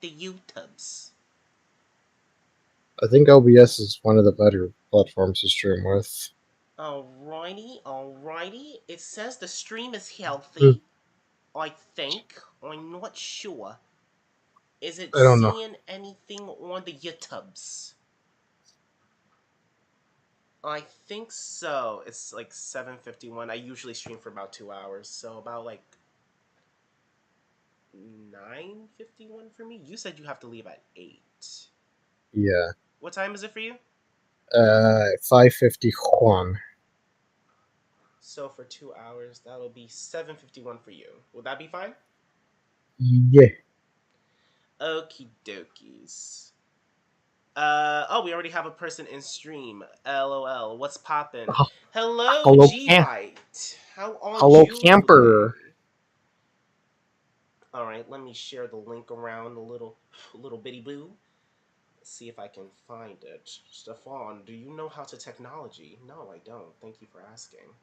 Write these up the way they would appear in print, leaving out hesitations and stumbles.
the YouTubes. I think OBS is one of the better platforms to stream with. Alrighty, alrighty. It says the stream is Hmm, healthy. I think. I'm not sure. Is it I don't know. seeing anything on the YouTubes? I think so. It's like 7:51. I usually stream for about 2 hours, so about like 9:51 for me. You said you have to leave at 8. Yeah. What time is it for you? 5:51. So for 2 hours, that'll be 7:51 for you. Will that be fine? Yeah. Okie dokies. Oh, we already have a person in stream. LOL. What's poppin'? H- Hello, Hello, G White. How are hello, you camper. today? All right, let me share the link around a little bitty boo. See if I can find it. Stefan, do you know how to technology? No, I don't. Thank you for asking.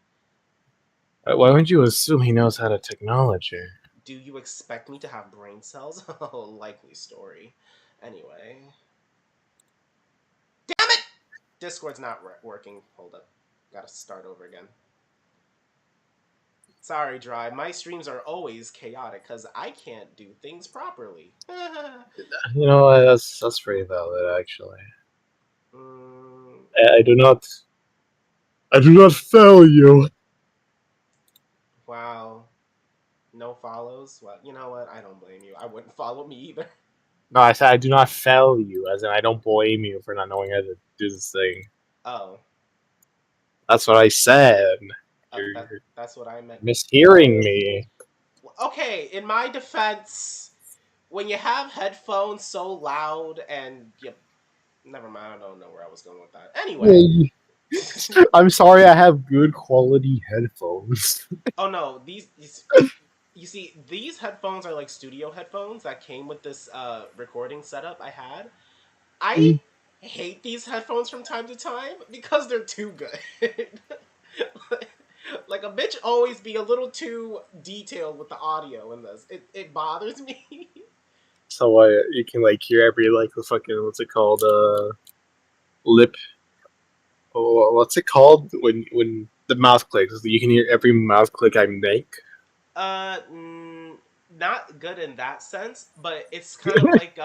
Why would you assume he knows how to technology? Do you expect me to have brain cells? Oh, likely story. Anyway, damn it! Discord's not working. Hold up. Gotta start over again. Sorry, Drive. My streams are always chaotic because I can't do things properly. You know what? That's pretty valid, actually. mm, I do not. I do not fail you. wow. No follows? Well, you know what? I don't blame you. I wouldn't follow me either. No, I said I do not fail you, as in I don't blame you for not knowing how to do this thing. Oh, That's what I said. You're that's what I meant. mishearing me. Okay, in my defense, when you have headphones so loud and you, never mind. I don't know where I was going with that. Anyway, Hey, I'm sorry, I have good quality headphones. oh no, these you see, these headphones are like studio headphones that came with this recording setup I had. I hate these headphones from time to time because they're too good. Like a bitch always be a little too detailed with the audio in this. It bothers me. So you can like hear every like the fucking what's it called lip, what's it called when the mouth clicks, you can hear every mouth click I make. uh, mm, Not good in that sense, but it's kind of like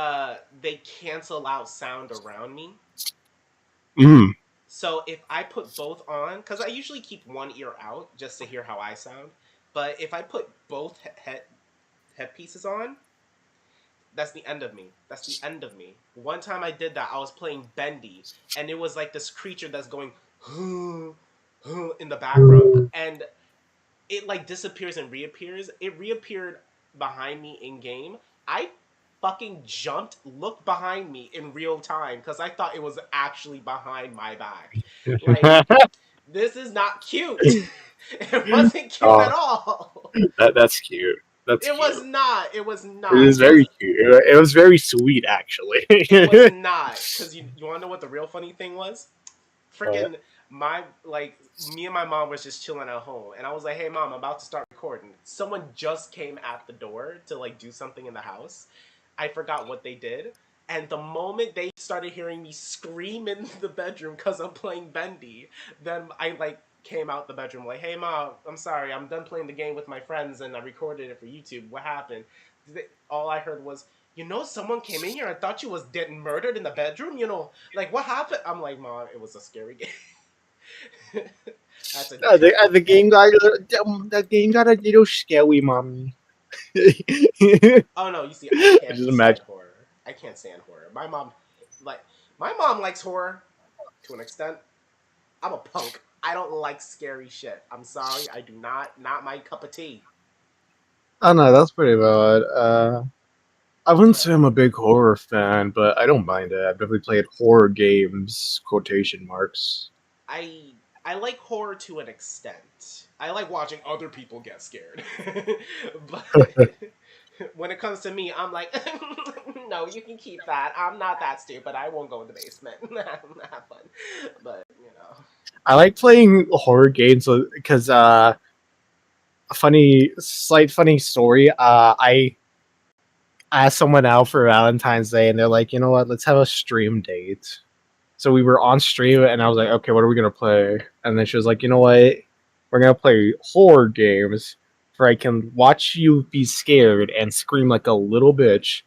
they cancel out sound around me. Mm. So if I put both on, because I usually keep one ear out just to hear how I sound, but if I put both headpieces on, that's the end of me. That's the end of me. One time I did that, I was playing Bendy, and it was like this creature that's going in the background, and it like disappears and reappears. It reappeared behind me in game. I fucking jumped, looked behind me in real time because I thought it was actually behind my back. Like, this is not cute. It wasn't cute at Oh, all. that's cute. That's It was cute. not. It was It not. is Because very cute. It was very sweet, actually. it was not. Because you want to know what the real funny thing was? But Freaking my like me and my mom was just chilling at home, and I was like, "Hey, mom, I'm about to start recording." Someone just came at the door to like do something in the house. I forgot what they did, and the moment they started hearing me scream in the bedroom because I'm playing Bendy, then I like came out the bedroom like, "Hey, mom, I'm sorry, I'm done playing the game with my friends, and I recorded it for YouTube. What happened?" All I heard was, someone came in here and thought you was dead and murdered in the bedroom. Like what happened? I'm like, mom, it was a scary game. That's a. the game got the game got a little scary, mommy. I Oh no, you see, I can't just stand imagine. horror. I can't stand horror. Like, my mom likes horror to an extent. I'm a punk. I don't like scary shit. I'm sorry, I do not. Not my cup of tea. Oh no, that's pretty valid. I wouldn't say I'm a big horror fan, but I don't mind it. I've definitely played horror games, quotation marks. I I like horror to an extent. I like watching other people get scared. But when it comes to me, I'm like, no, you can keep that. I'm not that stupid. I won't go in the basement. Have fun. But I like playing horror games because a funny story. asked someone out for Valentine's Day, and they're like, you know what? Let's have a stream date. So we were on stream, and I was like, okay, what are we gonna play? And then she was like, you know what? We're gonna play horror games, where I can watch you be scared and scream like a little bitch.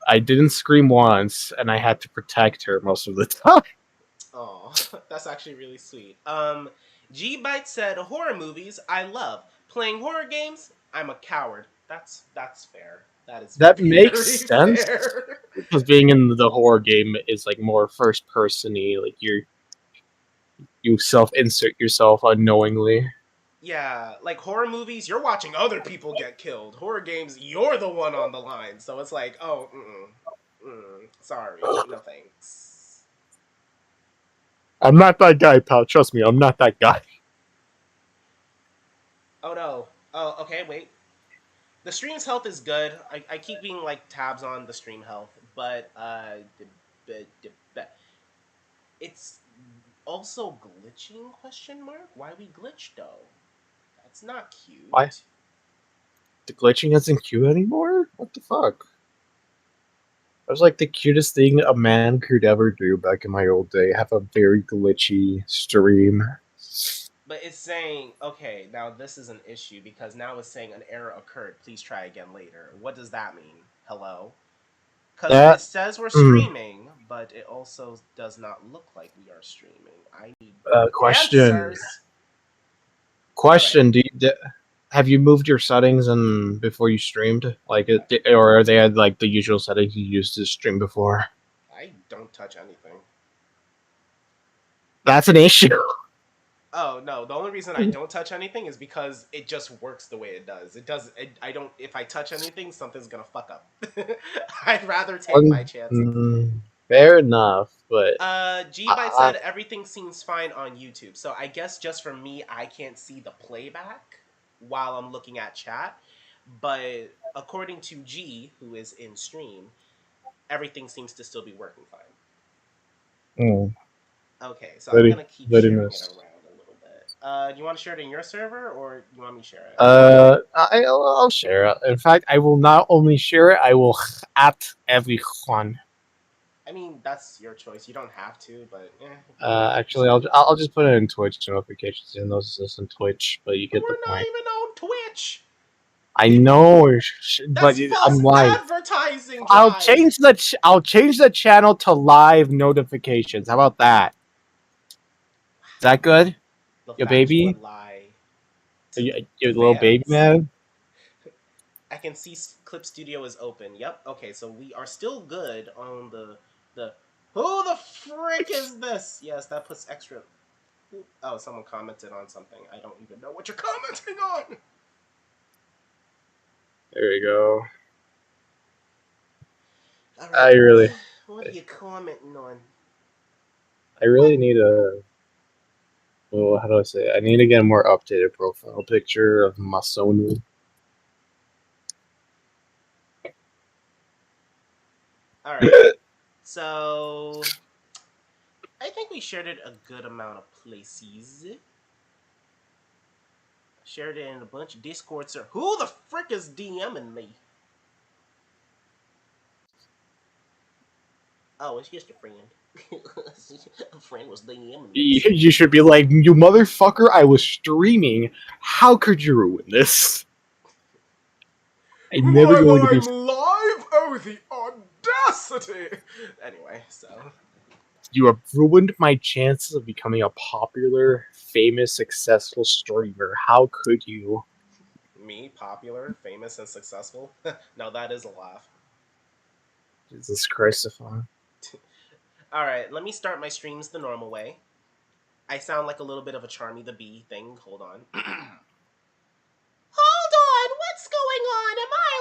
I didn't scream once, and I had to protect her most of the time. Oh, that's actually really sweet. G Bite said horror movies I love. Playing horror games, I'm a coward. That's fair. That is That very makes sense fair. because being in the horror game is like more first persony. Like you self insert yourself unknowingly. Yeah, like horror movies, you're watching other people get killed. Horror games, you're the one on the line. So it's like, oh, sorry, no thanks. I'm not that guy, pal. Trust me, I'm not that guy. Oh no. Oh, okay, wait. The stream's health is good. I keep being like tabs on the stream health, but it's also glitching? Question mark. Why we glitched though? That's not Why? cute. The glitching isn't cute anymore? What the fuck? That was like the cutest thing a man could ever do back in my old day. Have a very glitchy stream. But it's saying, okay, now this is an issue because now it's saying an error occurred. Please try again later. What does that mean? Hello? Because it That says we're mm, streaming, but it also does not look like we are streaming. I need question. answers. All right. Question: have you moved your settings and before you streamed, like, or are they like the usual settings you used to stream before? I don't touch anything. That's an issue. Oh no, the only reason I don't touch anything is because it just works the way it does. It does. I don't. If I touch anything, something's gonna fuck up. I'd rather take my chances. Fair enough, but G Byte I, said everything seems fine on YouTube. So I guess just for me, I can't see the playback while I'm looking at chat. But according to G, who is in stream, everything seems to still be working fine. mm, Okay, so I'm very gonna keep very sharing it nice. around a little bit. Do you want to share it in your server or you want me to share it? I'll share it. In fact, I will not only share it, I will at everyone. I mean, that's your choice. You don't have to, but just Actually, do it. I'll just put it in Twitch notifications. You know, this isn't Twitch, but you get the We're not point. even on Twitch. I know, but That's false I'm live. advertising, Dry. I'll change the channel to live notifications. How about that? Is that good? The Your fact you baby, would lie to your the little baby fans. man. I can see Clip Studio is open. Yep. Okay, so we are still good on the. Who the frick is this? Yes, that puts extra. Oh, someone commented on something. I don't even know what you're commenting on. There we go. All I right, really, what are you commenting on? I What? really need a. Well, how do I say it? I need to get a more updated profile picture of Masonu. All right. So I think we shared it a good amount of places. Shared it in a bunch of Discord servers. Who the frick is DMing me? Oh, it's just a friend. A friend was DMing me. You should be like, you motherfucker! I was streaming. How could you ruin this? I'm never While going to be. I'm live? Oh, the audacity! Anyway, so. You have ruined my chances of becoming a popular, famous, successful streamer. How could you? Me, popular, famous, and successful? No, that is a laugh. Jesus Christ, Stefan. Alright, let me start my streams the normal way. I sound like a little bit of a Charmy the Bee thing. Hold on. Hold on! What's going on? Am I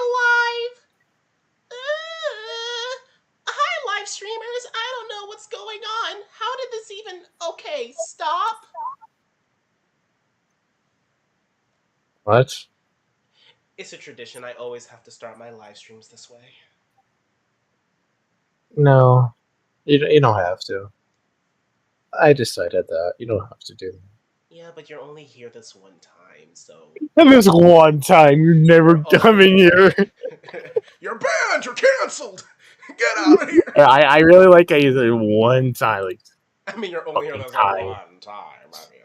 live? Hi, live streamers. I don't know what's going on. How did this even. Okay, stop. What? It's a tradition. I always have to start my live streams this way. No, you don't have to. I decided that you don't have to do that. Yeah, but you're only here this one time, so And this one time, you're never you're only coming here. you're banned. You're canceled. Get out of here. I really like I use it one time, like I mean, you're only here fucking this time. one time. I mean,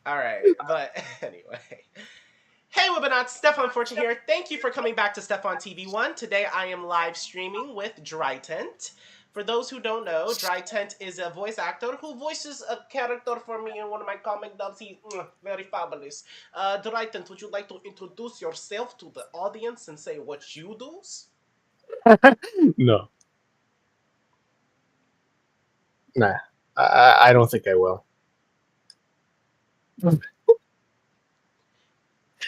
all right, but anyway. Hey, Webinauts, Stefan Fortune here. Thank you for coming back to Stefan TV1. Today I am live streaming with Dritent. For those who don't know, Dritent is a voice actor who voices a character for me in one of my comic dubs. He's very fabulous. Dritent, would you like to introduce yourself to the audience and say what you do? No, nah, I don't think I will.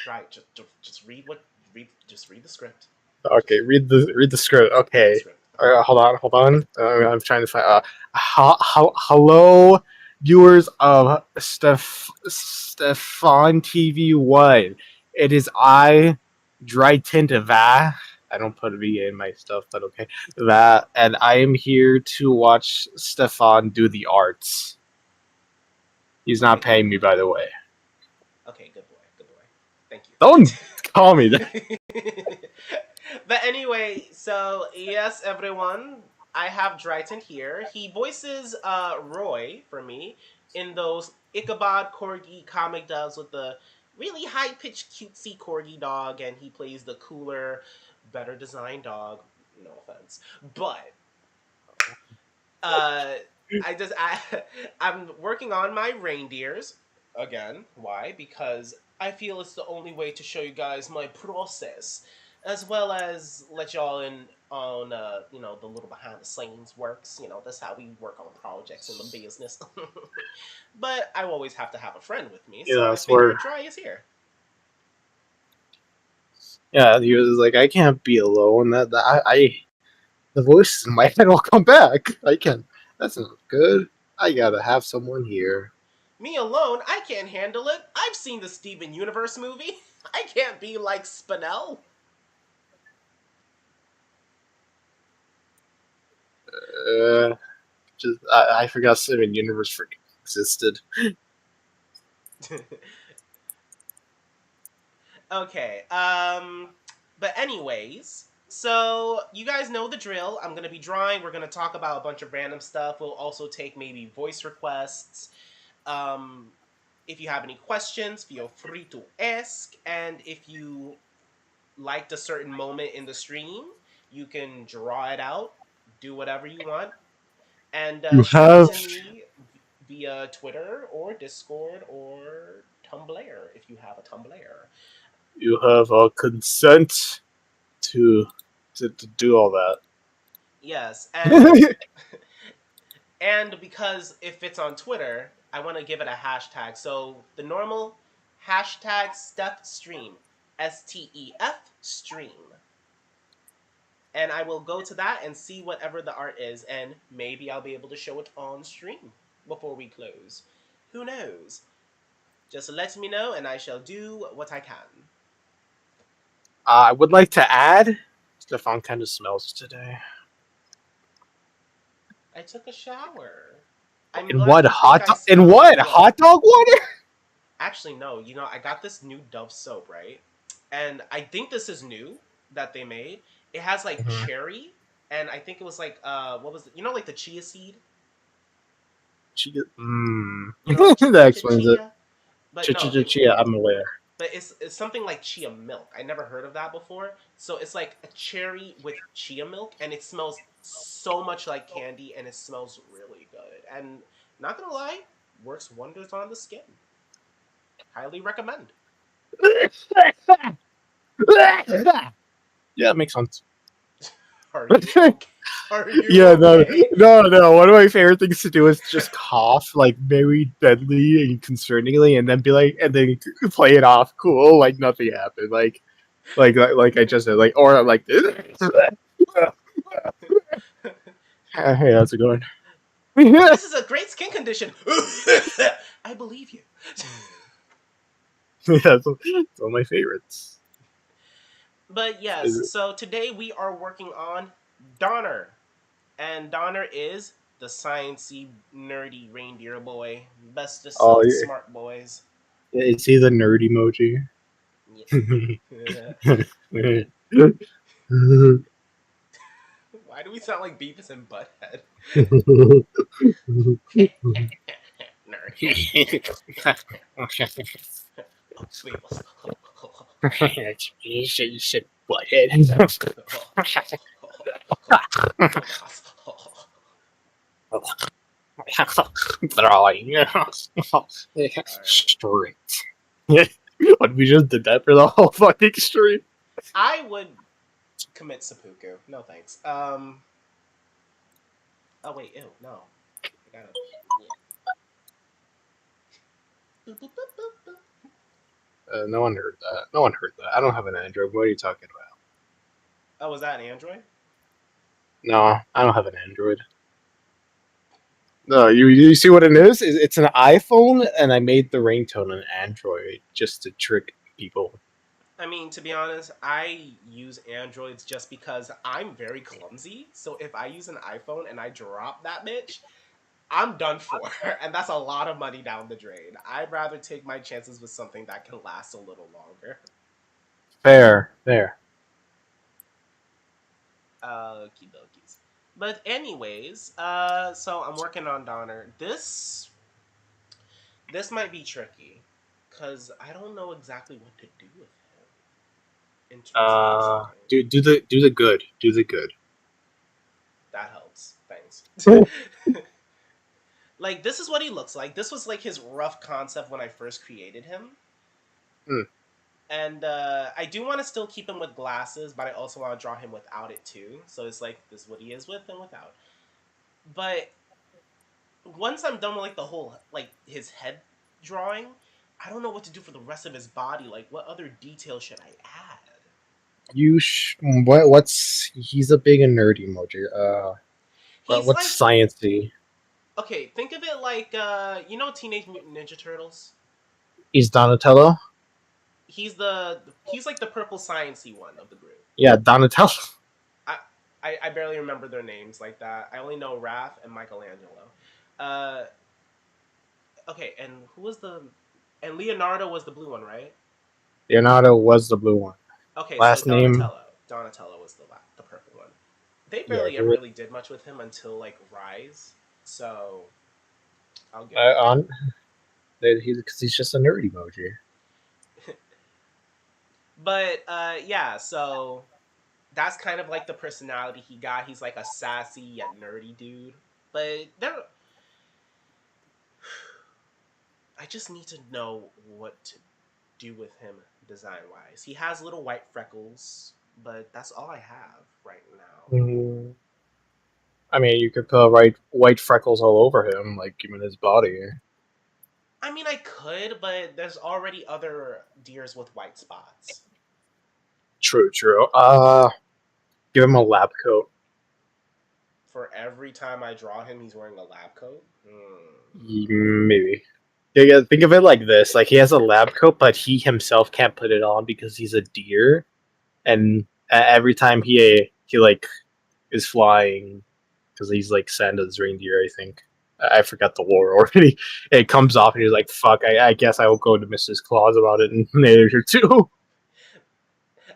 Right, just read just read the script. Okay, read the script. Read the Okay, script. hold on. I'm trying to find. Hello, viewers of Stefan TV One. It is I, Dritent. I don't put a V in my stuff, but okay. That, and I am here to watch Stefan do the arts. He's not Okay, paying me, by the way. okay, good boy, good boy. Thank you. Don't call me that. But anyway, so yes, everyone, I have Dritent here. He voices Roy for me in those Ichabod Corgi comic dubs with the really high pitched cutesy corgi dog, and he plays the cooler, better designed dog. No offense, but uh, I'm working on my reindeers again. Why? Because I feel it's the only way to show you guys my process, as well as let y'all in on the little behind the scenes works. That's how we work on projects in the business. But I always have to have a friend with me, so Yeah, I I swear. figured Dry is here. Yeah, he was like, I can't be alone. I the voices in my head will come back. I can't. That's not good. I gotta have someone here. Me alone, I can't handle it. I've seen the Steven Universe movie. I can't be like Spinell. Just I forgot Steven Universe freaking existed. Okay. But anyways, so you guys know the drill. I'm gonna be drawing. We're gonna talk about a bunch of random stuff. We'll also take maybe voice requests. Um, if you have any questions, feel free to ask. And if you liked a certain moment in the stream, you can draw it out, do whatever you want, and You shoot it have to me via Twitter or Discord or Tumblr if you have a Tumblr. you have consent to to do all that. Yes, and because if it's on Twitter, I want to give it a hashtag. So the normal hashtag Steph Stream, STEF Stream, and I will go to that and see whatever the art is, and maybe I'll be able to show it on stream before we close. Who knows? Just let me know, and I shall do what I can. I would like to add, Stefan kind of smells today. I took a shower. I'm In glad what you think hot? I In smell what good. hot dog water? Actually, no. I got this new Dove soap, right? And I think this is new that they made. It has like Mhm. cherry, and I think it was like what was it? Like the chia seed. Chia. Chia That explains it. chia. But no, Chia. I'm aware. but it's something like chia milk. I never heard of that before. So it's like a cherry with chia milk, and it smells so much like candy, and it smells really good. And not gonna lie, works wonders on the skin. Highly recommend. Yeah, it makes sense. Are you okay? Are you Yeah, okay? no. One of my favorite things to do is just cough like very deadly and concerningly, and then be like, and then play it off cool, like nothing happened, like I just said, like, or like, hey, how's it going? Yeah, This is a great skin condition. I believe you. it's one of my favorites. But yes, so today we are working on Donner. And Donner is the sciencey, nerdy reindeer boy, bestest Oh, of smart boys. is he the nerd emoji? Yeah. Why do we sound like Beavis and Butthead? Nerd. Beavis. You should butthead. Dumbass. Drawing Alright. straight. What we just did that for the whole fucking stream. I would commit seppuku. No thanks. Oh wait, ew, no. I gotta. Boop, boop, boop, boop, boop. No one heard that. No one heard that. I don't have an Android. What are you talking about? Oh, was that an Android? No, I don't have an Android. No, you see what it is? It's an iPhone, and I made the ringtone an Android just to trick people. I mean, to be honest, I use Androids just because I'm very clumsy. So if I use an iPhone and I drop that bitch, I'm done for. And that's a lot of money down the drain. I'd rather take my chances with something that can last a little longer. Fair, fair. Okie dokies. But anyways, so I'm working on Donner. This might be tricky. Cause I don't know exactly what to do with him in terms of design. Do the good. Do the good. That helps. Thanks. Like this is what he looks like. This was like his rough concept when I first created him. Hmm. And I do want to still keep him with glasses, but I also want to draw him without it too. So it's like this is what he is with and without. But once I'm done with like the whole like his head drawing, I don't know what to do for the rest of his body. Like what other details should I add? What's he's a big and nerd emoji. He's What's like sciencey? okay, think of it like you know Teenage Mutant Ninja Turtles? He's Donatello. He's like the purple sciencey one of the group. Yeah, Donatello. I, I barely remember their names like that. I only know Raph and Michelangelo. Uh, okay, and who was the and Leonardo was the blue one, right? Leonardo was the blue one. Okay, so Last name. Donatello was the purple one. They Yeah, barely ever really did much with him until like Rise. So I'll give him on. Because he's just a nerd emoji. that. But yeah, so that's kind of like the personality he got. He's like a sassy yet nerdy dude. But there I just need to know what to do with him design wise. He has little white freckles, but that's all I have right now. Mm, I mean, you could put white freckles all over him, like even his body. I mean, I could, but there's already other deers with white spots. True, true. Give him a lab coat. For every time I draw him, he's wearing a lab coat. Maybe. Yeah, yeah, think of it like this: like he has a lab coat, but he himself can't put it on because he's a deer, and every time he like is flying because he's like Santa's reindeer, I think. I forgot the lore already. It comes off, and he's like, "Fuck! I guess I will go to Mrs. Claus about it in later too."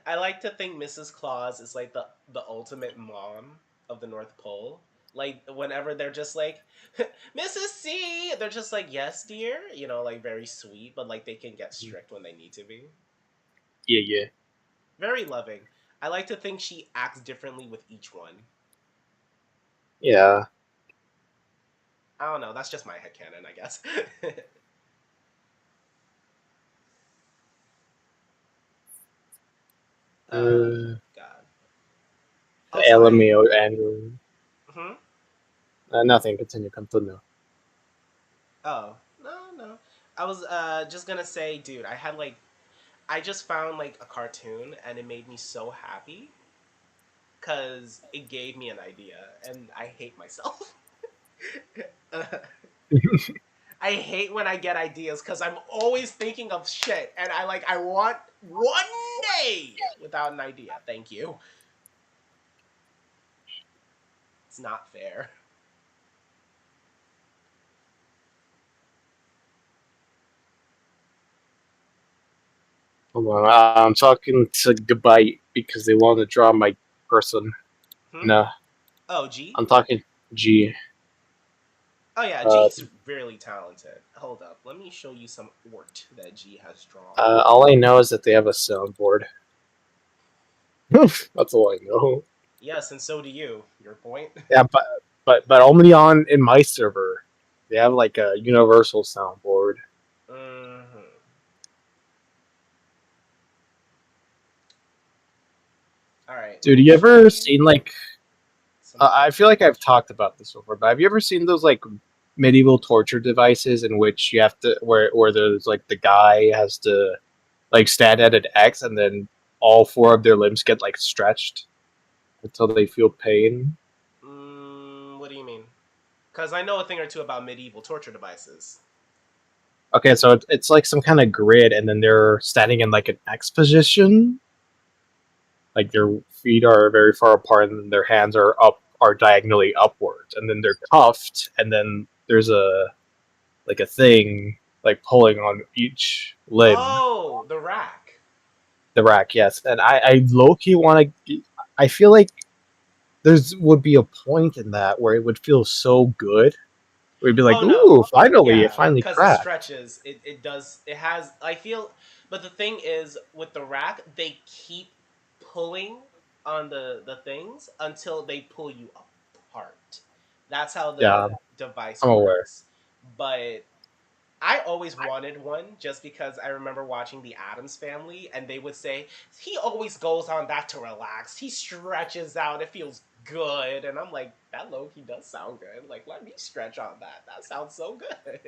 I like to think Mrs. Claus is like the ultimate mom of the North Pole. Like whenever they're just like, Mrs. C, they're just like, yes, dear. You know, like very sweet, but like they can get strict when they need to be. Yeah, yeah, Very loving. I like to think she acts differently with each one. yeah. I don't know. That's just my headcanon, I guess. God. Also, I. LMAO and Hmm? nothing. Continue, continue. Oh no no. I was just gonna say, dude. I just found like a cartoon and it made me so happy because it gave me an idea and I hate myself. uh, I hate when I get ideas because I'm always thinking of shit and I want one day without an idea. Thank you. It's not fair. Hold on, I'm talking to Gabite because they want to draw my person. Hmm? No, Oh, G? I'm talking G. Oh, yeah, Uh, G's really talented. Hold up. Let me show you some art that G has drawn. all I know is that they have a soundboard. That's all I know. Yes, and so do you. Your point? Yeah, but only on in my server. They have like a universal soundboard. Hmm. Alright, let Dude, me you show ever you seen like? some I art. feel like I've talked about this before, but have you ever seen those like medieval torture devices in which you have to where there's like the guy has to like stand at an X and then all four of their limbs get like stretched until they feel pain. What do you mean? Because I know a thing or two about medieval torture devices. Okay, so it's like some kind of grid, and then they're standing in like an X position, like their feet are very far apart, and their hands are diagonally upwards, and then they're cuffed, and then there's a like a thing like pulling on each limb. Oh, the rack. The rack, yes, and I low key want to. I feel like there's would be a point in that where it would feel so good. We'd be like, Oh no. "Ooh, finally, it Yeah, finally because it cracked." stretches. It does. It has. I feel. But the thing is, with the rack, they keep pulling on the things until they pull you apart. That's how Yeah, the device I'm aware. works. But I always wanted one just because I remember watching The Addams Family and they would say, he always goes on that to relax. He stretches out. It feels good. And I'm like, that low key does sound good. Like, let me stretch on that. That sounds so good.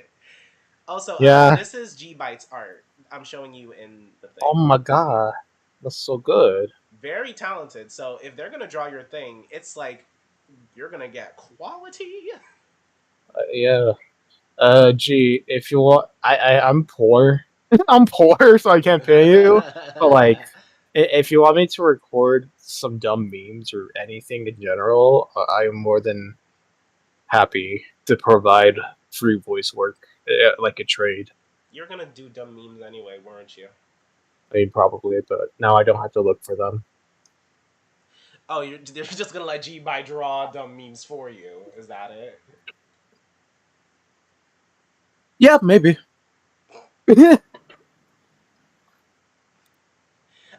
Also, Yeah. this is G Byte's art. I'm showing you in the Oh thing. my god, that's so good. Very talented. So if they're going to draw your thing, it's like you're going to get quality. Yeah. Gee, if you want, I'm poor. I'm poor, so I can't pay you. But like, if you want me to record some dumb memes or anything in general, I'm more than happy to provide free voice work, like a trade. You're going to do dumb memes anyway, weren't you? I mean, probably, but now I don't have to look for them. Oh, they're just gonna let G by draw dumb memes for you. Is that it? Yeah, maybe.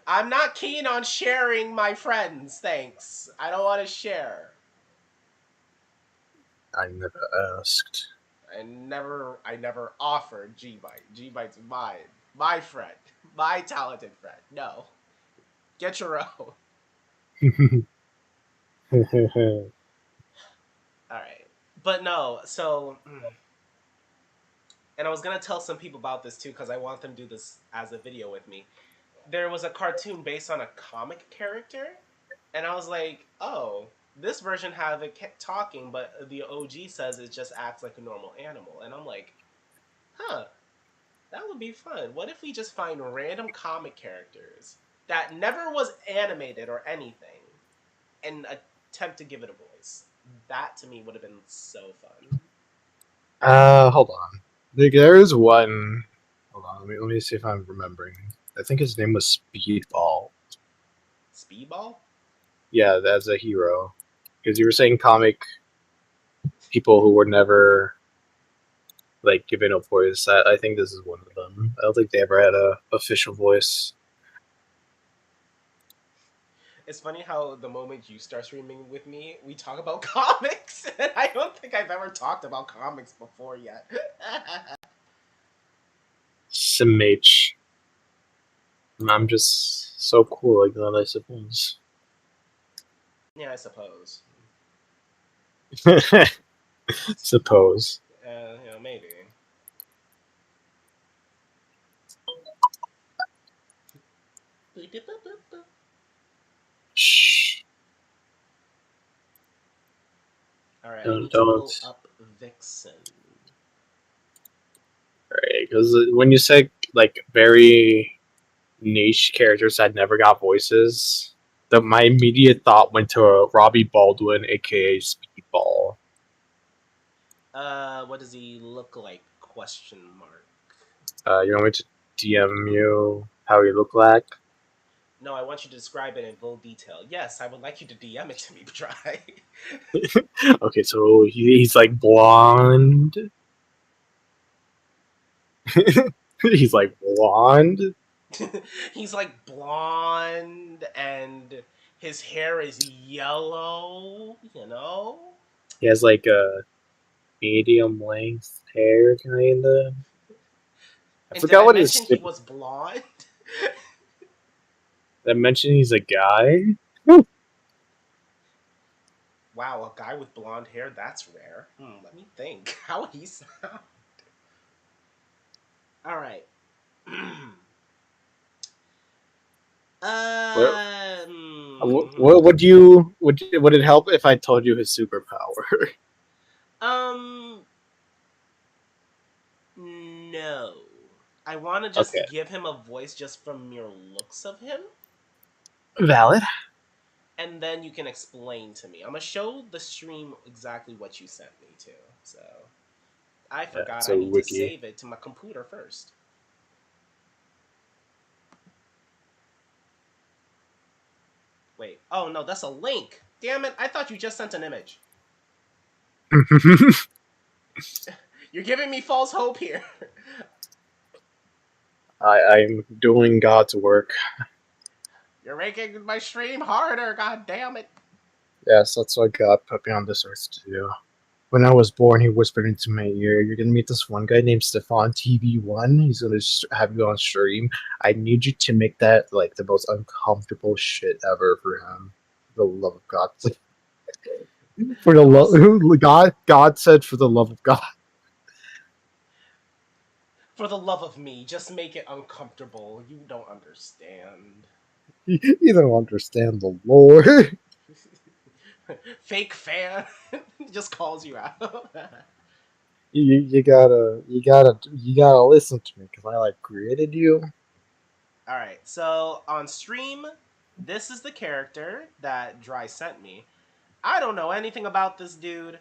I'm not keen on sharing my friends. Thanks. I don't want to share. I never asked. I never offered G Byte. G Byte's mine. My friend. My talented friend. No. Get your own. Alright. But no, so and I was gonna tell some people about this too, because I want them to do this as a video with me. There was a cartoon based on a comic character, and I was like, oh, this version have it talking, but the OG says it just acts like a normal animal, and I'm like, huh, that would be fun. What if we just find random comic characters that never was animated or anything, and attempt to give it a voice? That to me would have been so fun. Hold on. There is one. Hold on. Let me see if I'm remembering. I think his name was Speedball. Speedball? Yeah, as a hero. Because you were saying comic people who were never like given a voice. I think this is one of them. I don't think they ever had a official voice. It's funny how the moment you start streaming with me, we talk about comics, and I don't think I've ever talked about comics before yet. Simh. I'm just so cool like that, I suppose. Yeah, I suppose. Suppose. Maybe. Shh. All right, I Don't need to don't. pull up Vixen. Right, because when you say like very niche characters that never got voices, my immediate thought went to Robbie Baldwin, aka Speedball. What does he look like? Question mark. You want me to DM you? how he looked like? No, I want you to describe it in full detail. Yes, I would like you to DM it to me, Try. Okay, so he's like blonde. He's like blonde. He's like blonde and his hair is yellow, you know? He has like a medium length hair, kinda. I And did forgot I what his mention he super. was blonde? I mentioned he's a guy. Wow, a guy with blonde hair, that's rare. Let me think. How would he sound? All right. What? Hmm. Would you would it help if I told you his superpower? Um, no. I want to Okay, just give him a voice just from mere looks of him, valid. and then you can explain to me. I'm gonna show the stream exactly what you sent me to. So I Yeah, forgot I so need to wiki. save it to my computer first. Wait. Oh no, that's a link. Damn it! I thought you just sent an image. You're giving me false hope here. I'm doing God's work. You're making my stream harder. God damn it. Yes, that's what God put me on this earth to do. When I was born, he whispered into my ear, "You're gonna meet this one guy named Stefan TV1. He's gonna have you on stream. I need you to make that like the most uncomfortable shit ever for him. For the love of God, for the I'm love, also God said, for the love of God." for the love of me, just make it uncomfortable. You don't understand. You don't understand the Lord. Fake fan just calls you out. You gotta listen to me because I like created you. All right. So on stream, this is the character that Dry sent me. I don't know anything about this dude,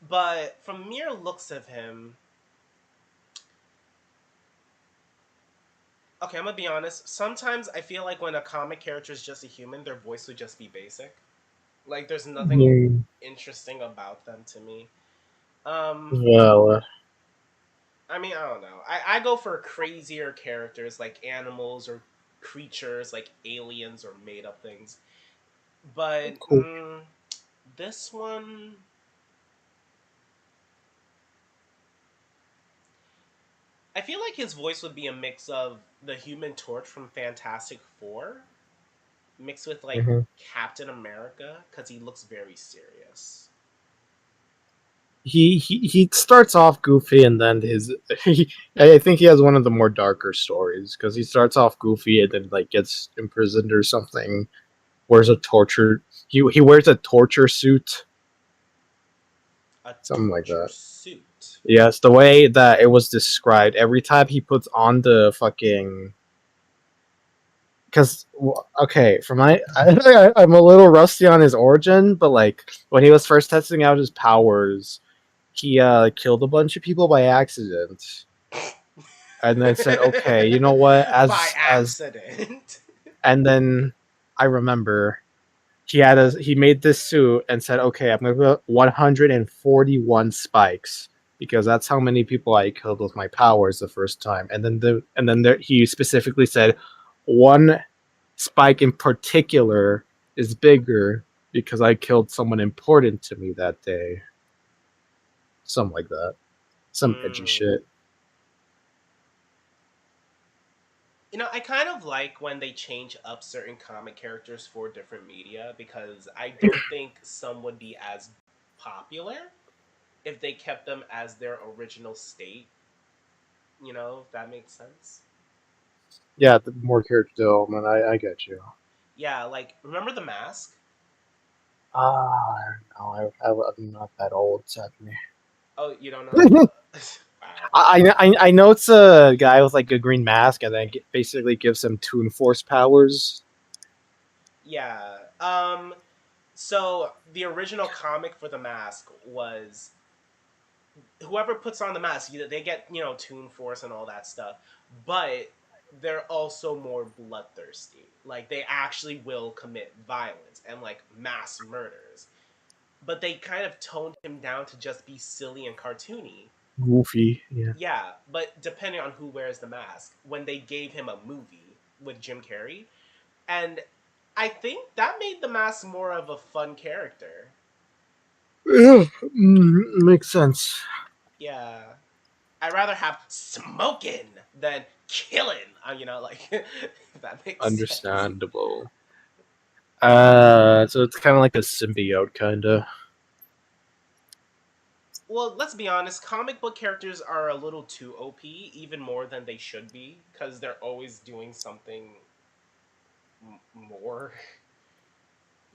but from mere looks of him, okay, I'm gonna be honest. Sometimes I feel like when a comic character is just a human, their voice would just be basic. Like there's nothing Mm, interesting about them to me. Um, well, I mean, I don't know. I go for crazier characters like animals or creatures like aliens or made up things. But cool. this one, I feel like his voice would be a mix of the Human Torch from Fantastic Four mixed with like Mm-hmm. Captain America because he looks very serious. He starts off goofy and then I think he has one of the more darker stories because he starts off goofy and then like gets imprisoned or something. Wears a torture he wears a torture suit, A something like torture that. suit. Yes, the way that it was described, every time he puts on the fucking because okay, for I'm a little rusty on his origin, but like when he was first testing out his powers, he killed a bunch of people by accident, and then said, "Okay, you know what? By As accident. and then I remember he made this suit and said, "Okay, I'm gonna put 141 spikes." Because that's how many people I killed with my powers the first time, he specifically said, one spike in particular is bigger because I killed someone important to me that day. Something like that. Some edgy Mm. shit. You know, I kind of like when they change up certain comic characters for different media because I don't think some would be as popular if they kept them as their original state. You know, if that makes sense. Yeah, the more character development. I get you. Yeah, like remember the mask? No, I'm not that old, sadly. Oh, you don't know? Wow. I know it's a guy with like a green mask, and then basically gives him Toon Force powers. Yeah. So the original comic for the mask was whoever puts on the mask, they get Toon Force and all that stuff. But they're also more bloodthirsty. Like they actually will commit violence and like mass murders. But they kind of toned him down to just be silly and cartoony. Goofy. Yeah. Yeah, but depending on who wears the mask, when they gave him a movie with Jim Carrey, and I think that made the mask more of a fun character. Yeah, makes sense. Yeah, I'd rather have smoking than killing. Like if that makes sense. Understandable. So it's kind of like a symbiote, kind of. Well, let's be honest, comic book characters are a little too OP, even more than they should be, because they're always doing something more.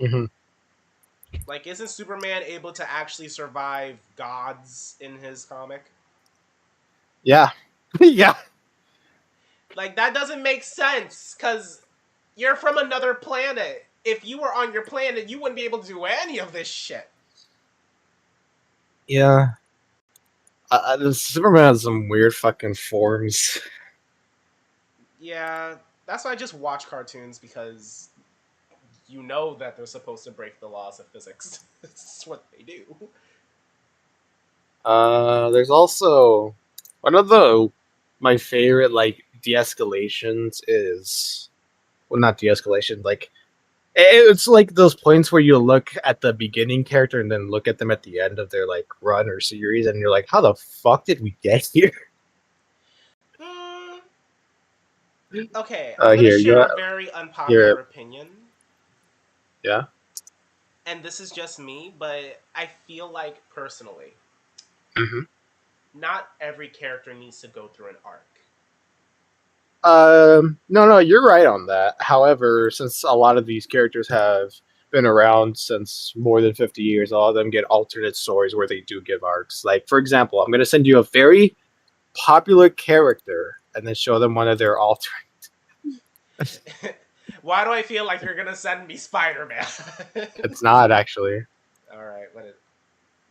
Hmm. Like, isn't Superman able to actually survive gods in his comic? Yeah, yeah, Like, that doesn't make sense, because you're from another planet. If you were on your planet, you wouldn't be able to do any of this shit. yeah. Superman has some weird fucking forms. Yeah, that's why I just watch cartoons, because you know that they're supposed to break the laws of physics. That's what they do. There's also one of the my favorite like de-escalations is well, not de-escalation. Like it's like those points where you look at the beginning character and then look at them at the end of their like run or series, and you're like, how the fuck did we get here? Hmm. Okay, I'm gonna Here you share a are. very Here, unpopular opinion, yeah. and this is just me, but I feel like personally, Hmm. not every character needs to go through an arc. No, no, you're right on that. However, since a lot of these characters have been around since more than 50 years, a lot of them get alternate stories where they do give arcs. Like, for example, I'm going to send you a very popular character and then show them one of their alternate. Why do I feel like you're gonna send me Spider Man? It's not actually. All right, what is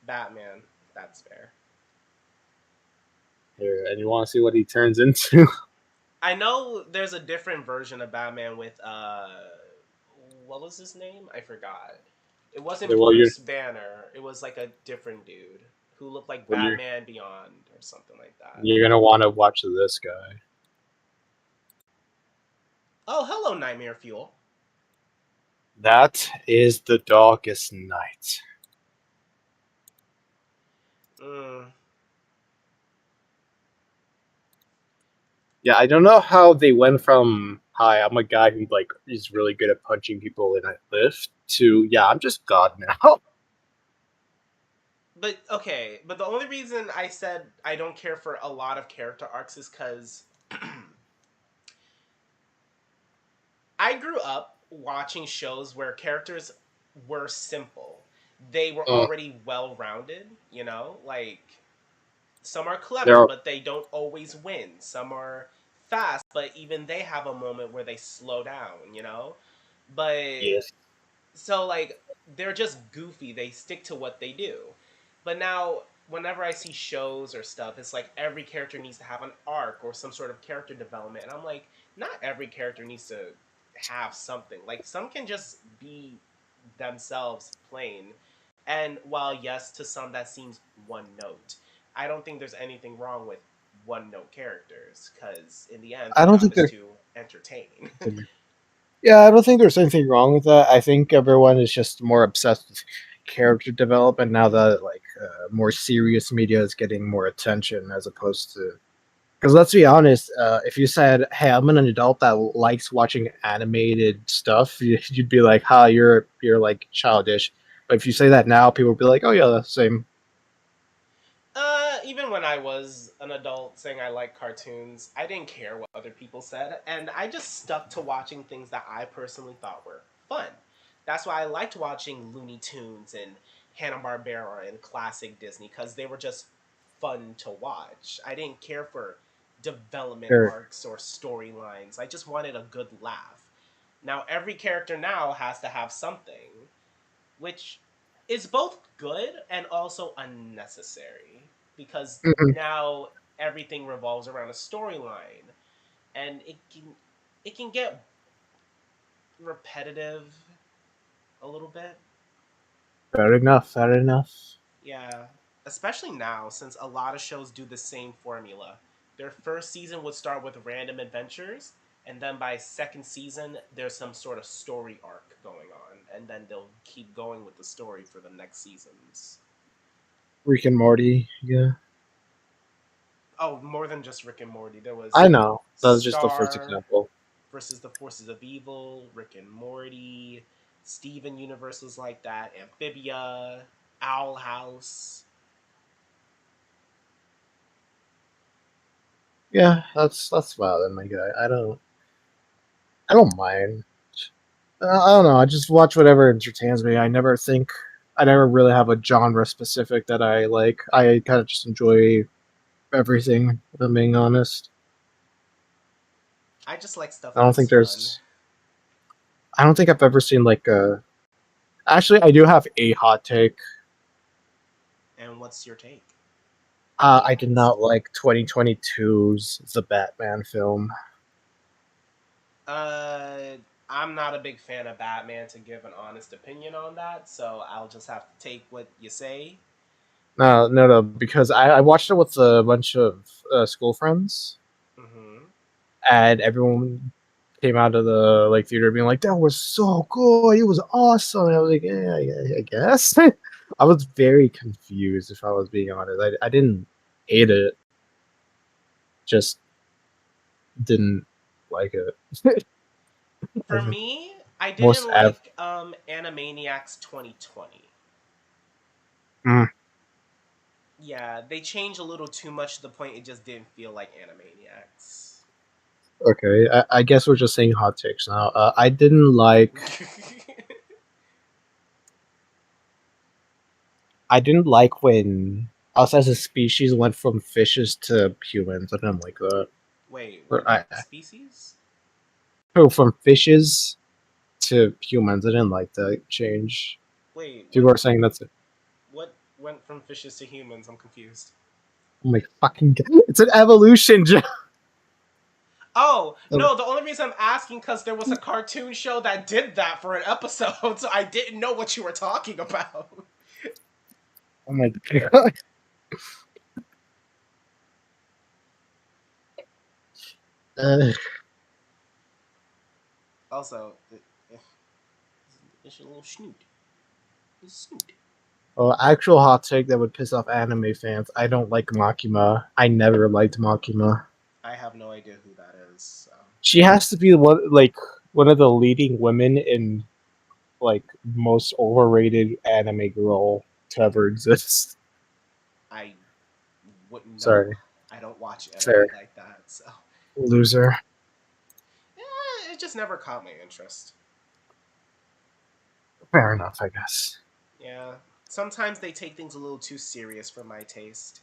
Batman? That's fair. Here, and you want to see what he turns into? I know there's a different version of Batman with what was his name? I forgot. It wasn't Well, Bruce Banner. It was like a different dude who looked like you're Batman Beyond or something like that. you're gonna want to watch this guy. Oh, hello, Nightmare Fuel. That is the Darkest Night. Mm. Yeah, I don't know how they went from "Hi, I'm a guy who like is really good at punching people in a lift" to "Yeah, I'm just God now." But okay, but the only reason I said I don't care for a lot of character arcs is because I grew up watching shows where characters were simple. They were Uh, already well rounded, like some are clever, there are but they don't always win. Some are fast, but even they have a moment where they slow down. But yes, so like they're just goofy. They stick to what they do. But now whenever I see shows or stuff, it's like every character needs to have an arc or some sort of character development. And I'm like, not every character needs to have something. Like some can just be themselves plain. And while yes, to some that seems one note, I don't think there's anything wrong with one note characters because in the end I their don't job think is there's to entertain. yeah, I don't think there's anything wrong with that. I think everyone is just more obsessed with character development now that like more serious media is getting more attention as opposed to because let's be honest, if you said, "Hey, I'm an adult that likes watching animated stuff," you'd be like, "Ha, you're like childish." But if you say that now, people will be like, "Oh yeah, that's the same." Even when I was an adult saying I like cartoons, I didn't care what other people said, and I just stuck to watching things that I personally thought were fun. That's why I liked watching Looney Tunes and Hanna-Barbera and classic Disney because they were just fun to watch. I didn't care for development Sure. arcs or storylines. I just wanted a good laugh. Now every character now has to have something, which is both good and also unnecessary because Mhm. now everything revolves around a storyline. and it can get repetitive a little bit. Fair enough. Fair enough. Yeah, especially now since a lot of shows do the same formula. Their first season would start with random adventures, and then by second season there's some sort of story arc going on, and then they'll keep going with the story for the next seasons. Rick and Morty. Yeah, Oh, more than just Rick and Morty. There was I know. That was just the first Star example. versus the Forces of Evil, Rick and Morty, Steven Universe was like that, Amphibia, Owl House. Yeah, that's valid, my guy. I don't mind. I don't know. I just watch whatever entertains me. I never really have a genre specific that I like. I kind of just enjoy everything. If I'm being honest, I just like stuff I don't that's think fun. there's. I don't think I've ever seen like a. Actually, I do have a hot take. And what's your take? May I did I ask? not like 2022's The Batman film. Uh, I'm not a big fan of Batman to give an honest opinion on that, so I'll just have to take what you say. No, no, no. Because I watched it with a bunch of school friends, Mm-hmm. and everyone came out of the like theater being like, "That was so good. It was awesome." And I was like, "Yeah, I guess." I was very confused, if I was being honest. I didn't hate it, just didn't like it. For me, I Most didn't av- like Animaniacs 2020. mm, Yeah, they changed a little too much to the point it just didn't feel like Animaniacs. okay, I guess we're just saying hot takes now. I didn't like. I didn't like when us as a species went from fishes to humans. I didn't like that. Wait, Or what species? oh, from fishes to humans. I didn't like that change. Wait, People are saying that's it. what went from fishes to humans? I'm confused. Oh my fucking god! It's an evolution, Joe. Oh, no, the only reason I'm asking because there was a cartoon show that did that for an episode, so I didn't know what you were talking about. Oh my god! Uh, Also, it's a little snoot. It's snoot. well, actual hot take that would piss off anime fans. I don't like Makima. I never liked Makima. I have no idea who that is, so She has to be one of the leading women in like most overrated anime girl to ever exist. I wouldn't know. Sorry, I don't watch fair anime like that, so loser. it just never caught my interest. Fair enough, I guess. Yeah, sometimes they take things a little too serious for my taste.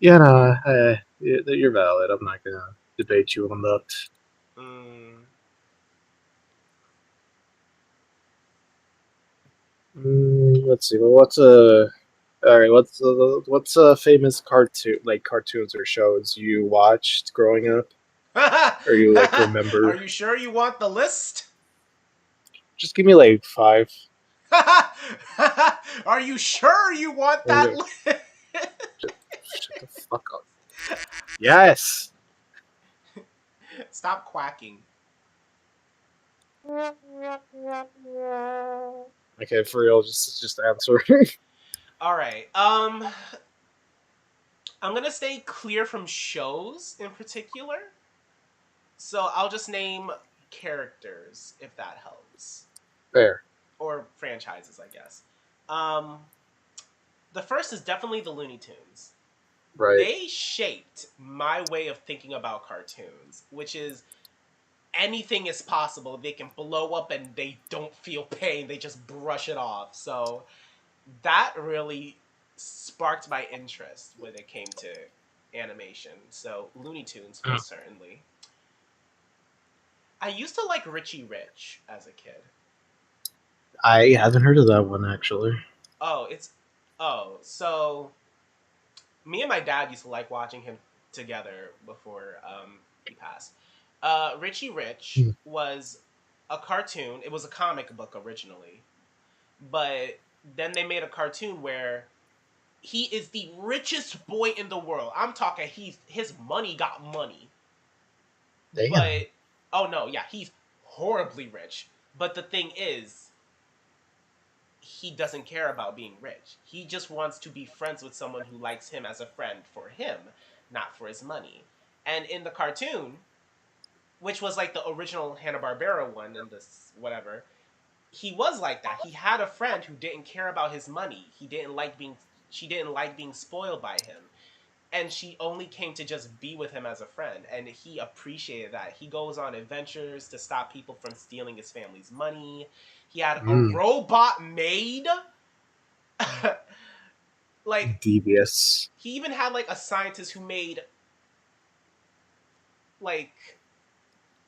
Yeah, no, you're valid. I'm not gonna debate you on that. Mm. Let's see. Well, what's a all right? What's a famous cartoon like cartoons or shows you watched growing up, or you like Are remember? you sure you want the list? Just give me like five. Are you sure you want that Okay, list? shut the fuck up. Yes. Stop quacking. Okay, for real. Just answer. All right. I'm gonna stay clear from shows in particular, so I'll just name characters if that helps, Fair. or franchises, I guess. Um, the first is definitely the Looney Tunes. Right. They shaped my way of thinking about cartoons, which is anything is possible. They can blow up and they don't feel pain, they just brush it off. So that really sparked my interest when it came to animation. So Looney Tunes, most certainly. I used to like Richie Rich as a kid. I haven't heard of that one actually. Oh, Oh, so me and my dad used to like watching him together before he passed. Richie Rich Hmm. was a cartoon. It was a comic book originally, but then they made a cartoon where he is the richest boy in the world. I'm talking his money got money. Damn. But oh no, yeah, he's horribly rich. But the thing is, he doesn't care about being rich. He just wants to be friends with someone who likes him as a friend for him, not for his money. And in the cartoon, which was like the original Hanna-Barbera one in this whatever, he was like that. He had a friend who didn't care about his money. He didn't like being she didn't like being spoiled by him. And she only came to just be with him as a friend, and he appreciated that. He goes on adventures to stop people from stealing his family's money. He had a Mm. robot maid. Like, Devious. he even had like a scientist who made like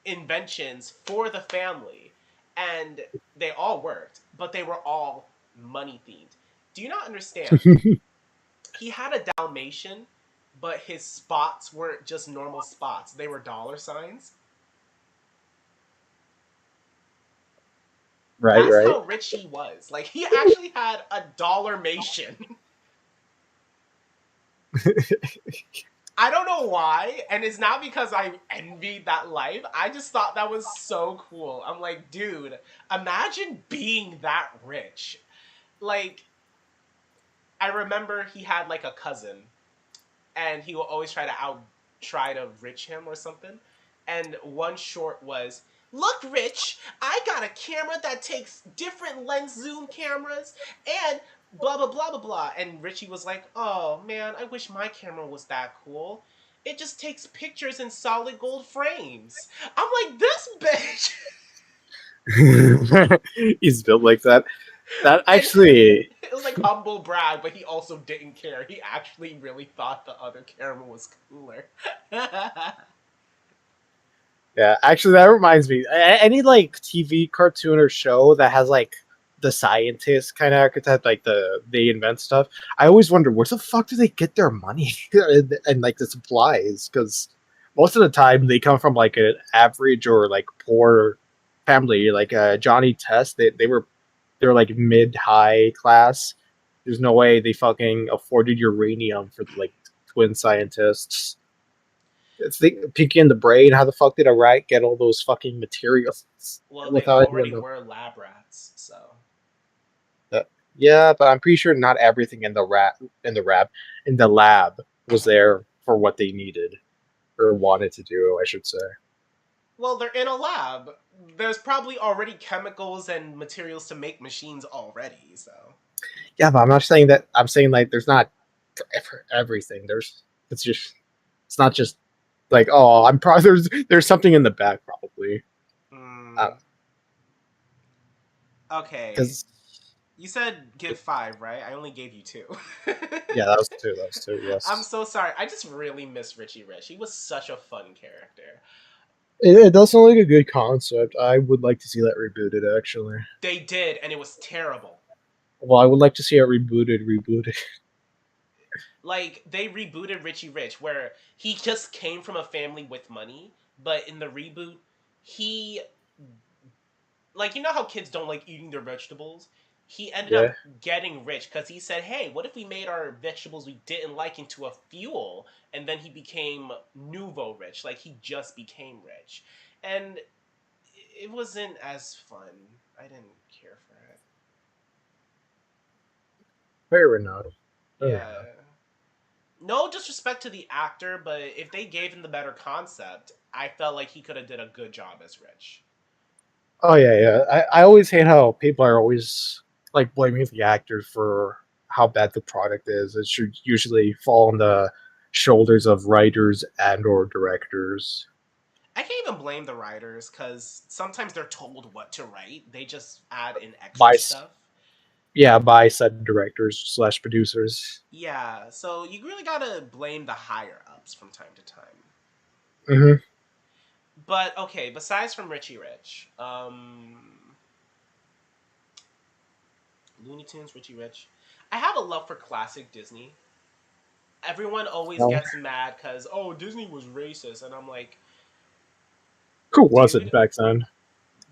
inventions for the family, and they all worked, but they were all money themed. Do you not understand? He had a Dalmatian, but his spots weren't just normal spots, they were dollar signs. Right, That's right. how rich he was. Like, he actually had a dollarmation. I don't know why, and it's not because I envied that life. I just thought that was so cool. I'm like, dude, imagine being that rich. Like, I remember he had like a cousin, and he will always try to rich him or something. And one short was, "Look, Rich, I got a camera that takes different lens zoom cameras and blah blah blah blah blah." And Richie was like, "Oh man, I wish my camera was that cool. It just takes pictures in solid gold frames." I'm like, this bitch. He's built like that. That And actually, it was like humble brag, but he also didn't care. He actually really thought the other camera was cooler. yeah, actually, that reminds me. Any like TV cartoon or show that has like the scientist kind of archetype, like they invent stuff. I always wonder where the fuck do they get their money and like the supplies? Because most of the time they come from like an average or like poor family. Like Johnny Test, they were like mid high class. There's no way they fucking afforded uranium for like twin scientists. It's the Pinky and the Brain. How the fuck did a rat get all those fucking materials Well, they without anyone already knowing? were lab rats, so. Uh, yeah, but I'm pretty sure not everything in the lab was there for what they needed or wanted to do. I should say. Well, they're in a lab. There's probably already chemicals and materials to make machines already, so. Yeah, but I'm not saying that. I'm saying like there's not for everything. It's just it's not just like oh I'm probably there's something in the back probably Hmm. Okay. because You said give five, right? I only gave you two. yeah that was two, that was two, I'm yes. so sorry. I just really miss Richie Rich. He was such a fun character. It does sound like a good concept. I would like to see that rebooted actually. They did, and it was terrible. Well, I would like to see it rebooted. Like, they rebooted Richie Rich, where he just came from a family with money, but in the reboot, he, like, you know how kids don't like eating their vegetables? He ended Yeah. up getting rich because he said, "Hey, what if we made our vegetables we didn't like into a fuel?" And then he became nouveau rich. Like, he just became rich. And it wasn't as fun. I didn't care for it. Fair enough. Fair Yeah. enough. No disrespect to the actor, but if they gave him the better concept, I felt like he could have did a good job as Rich. Oh yeah, yeah. I always hate how people are always like blaming the actors for how bad the product is. It should usually fall on the shoulders of writers and or directors. I can't even blame the writers because sometimes they're told what to write. They just add in extra By stuff. yeah, by said directors slash producers. Yeah, so you really gotta blame the higher ups from time to time. Hmm. But okay, besides from Richie Rich, Looney Tunes, Richie Rich. I have a love for classic Disney. Everyone always Well, gets mad because Disney was racist, and I'm like, who wasn't dude, back then?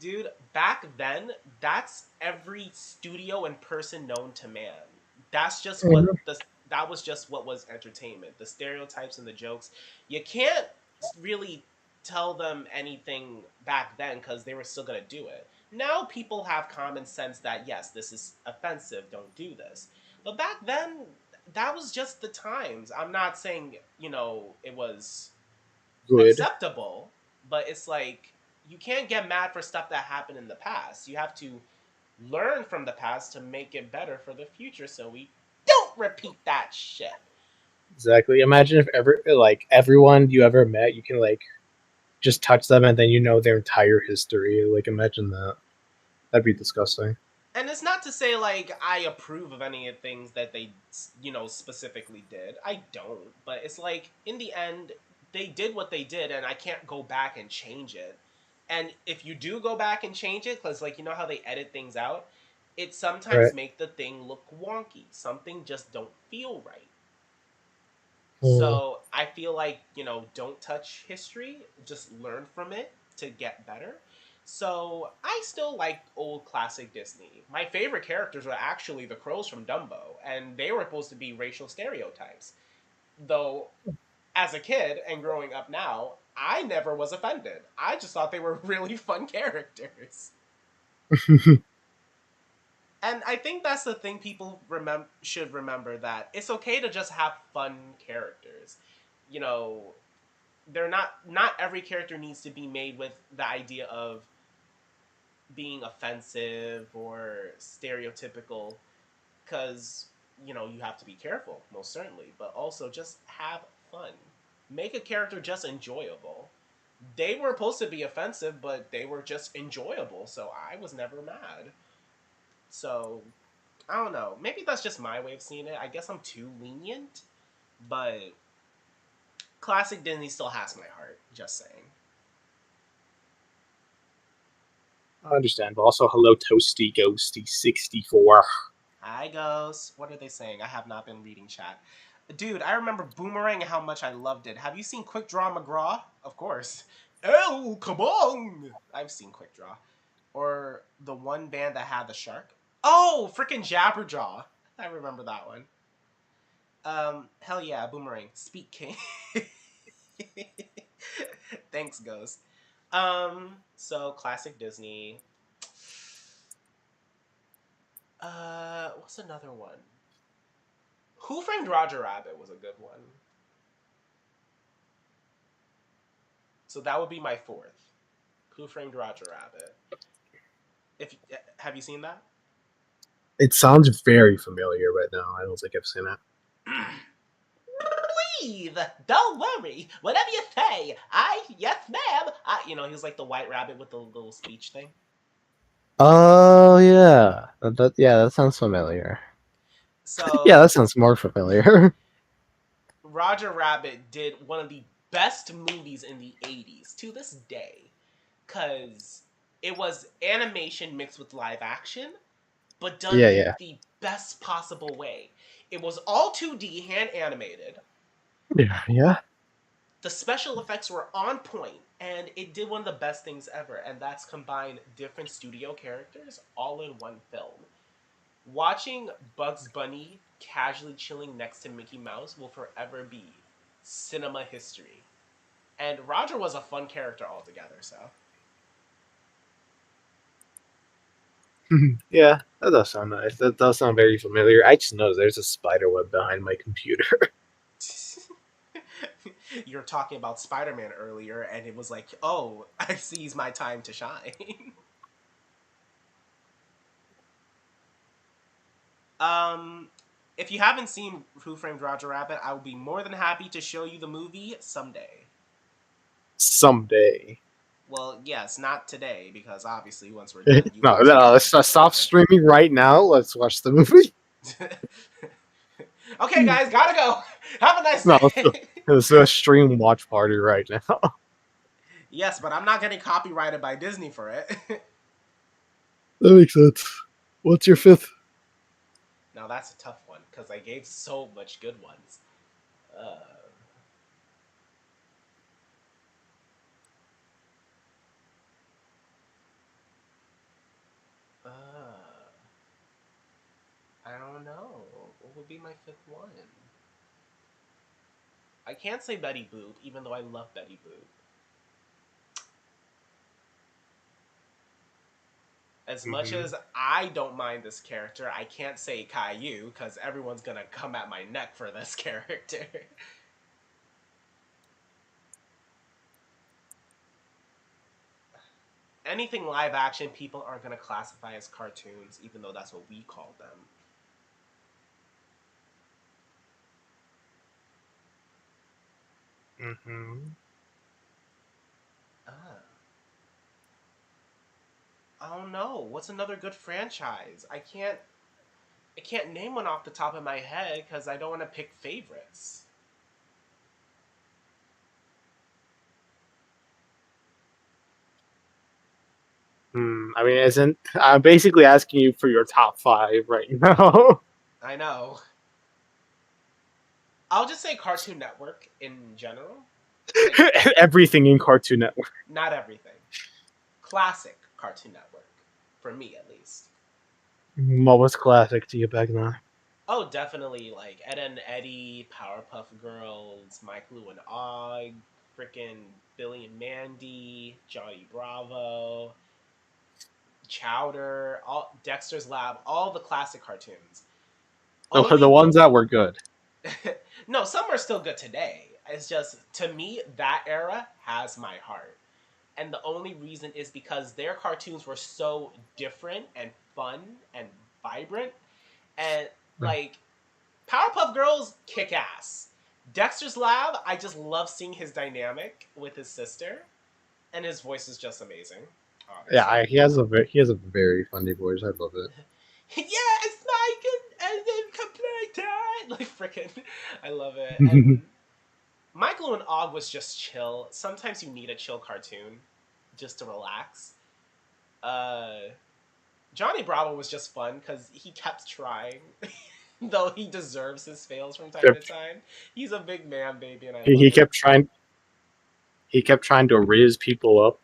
dude, back then, that's every studio and person known to man. That's just what Mhm. the that was just what was entertainment. The stereotypes and the jokes. You can't really tell them anything back then because they were still gonna do it. Now people have common sense that yes, this is offensive. Don't do this. But back then, that was just the times. I'm not saying it was Good. acceptable, but it's like you can't get mad for stuff that happened in the past. You have to learn from the past to make it better for the future so we don't repeat that shit. Exactly. Imagine if ever like everyone you ever met, you can like just touch them and then you know their entire history. Like imagine that. That'd be disgusting. And it's not to say like I approve of any of things that they specifically did. I don't, but it's like in the end they did what they did and I can't go back and change it. And if you do go back and change it cuz like how they edit things out, it sometimes Right. make the thing look wonky. Something just don't feel right. Hmm. So I feel like, don't touch history, just learn from it to get better. So I still like old classic Disney. My favorite characters were actually the crows from Dumbo, and they were supposed to be racial stereotypes. Though, as a kid and growing up now, I never was offended. I just thought they were really fun characters. And I think that's the thing people should remember, that it's okay to just have fun characters. You know, they're not every character needs to be made with the idea of being offensive or stereotypical, because you have to be careful, most certainly, but also just have fun. Make a character just enjoyable. They were supposed to be offensive, but they were just enjoyable, so I was never mad. So I don't know, maybe that's just my way of seeing it. I guess I'm too lenient, but classic Disney still has my heart, just saying. I understand. But also, hello, Toasty Ghosty 64. Hi, Ghost. What are they saying? I have not been reading chat. Dude, I remember Boomerang and how much I loved it. Have you seen Quick Draw McGraw? Of course. Oh, come on! I've seen Quick Draw. Or the one band that had the shark. Oh, freaking Jabberjaw. I remember that one. Hell yeah, Boomerang. Speak King. Thanks, Ghost. So classic Disney. What's another one? Who Framed Roger Rabbit was a good one. So that would be my fourth. Who Framed Roger Rabbit? If Have you seen that? It sounds very familiar right now. I don't think I've seen it. Breathe. Don't worry. Whatever you say. Yes, ma'am. He was like the white rabbit with the little speech thing. Oh yeah, yeah, that sounds familiar. Yeah, So that sounds more familiar. Roger Rabbit did one of the best movies in the 80s to this day, because it was animation mixed with live action, but done Yeah, in yeah, the best possible way. It was all 2D, hand animated. yeah, yeah. The special effects were on point, and it did one of the best things ever, and that's combine different studio characters all in one film. Watching Bugs Bunny casually chilling next to Mickey Mouse will forever be cinema history. And Roger was a fun character altogether, so. Yeah, that does sound nice. That does sound very familiar. I just know there's a spider web behind my computer. You were talking about Spider-Man earlier, and it was like, oh, I seize my time to shine. um, if you haven't seen Who Framed Roger Rabbit, I will be more than happy to show you the movie someday. Someday. Well, yes, not today, because obviously once we're done, you No, guys are no, gonna let's watch it stop together. streaming right now. Let's watch the movie. Okay, guys, gotta go. Have a nice No, day. let's do a stream watch party right now. Yes, but I'm not getting copyrighted by Disney for it. That makes sense. What's your fifth? Now that's a tough one. because I gave so much good ones. Uh, uh, I don't know. What would be my fifth one? I can't say Betty Boop, even though I love Betty Boop. As much Hmm. as I don't mind this character, I can't say Caillou because everyone's gonna come at my neck for this character. Anything live action, people aren't gonna classify as cartoons, even though that's what we call them. Hmm. Ah, I don't know. What's another good franchise? I can't name one off the top of my head because I don't want to pick favorites. I mean, isn't I'm basically asking you for your top five right now? I know. I'll just say Cartoon Network in general. Like, Everything in Cartoon Network. not everything. Classic Cartoon Network. For me, at least. What was classic to you back then? Oh, definitely. Like, Ed and Eddie, Powerpuff Girls, Mike, Lou, and Og, freaking Billy and Mandy, Johnny Bravo, Chowder, all Dexter's Lab, all the classic cartoons. The Only ones that were good. no, some are still good today. It's just to me that era has my heart. And the only reason is because their cartoons were so different and fun and vibrant and like Powerpuff Girls kick ass. Dexter's Lab, I just love seeing his dynamic with his sister and his voice is just amazing, Yeah, obviously. he has a very funny voice. I love it. Yes, Mike and then computer like freaking I love it. And Michael and Og was just chill. Sometimes you need a chill cartoon just to relax. Uh, Johnny Bravo was just fun because he kept trying, though he deserves his fails from time to time. He's a big man, baby, and I he love it. kept trying. He kept trying to raise people up.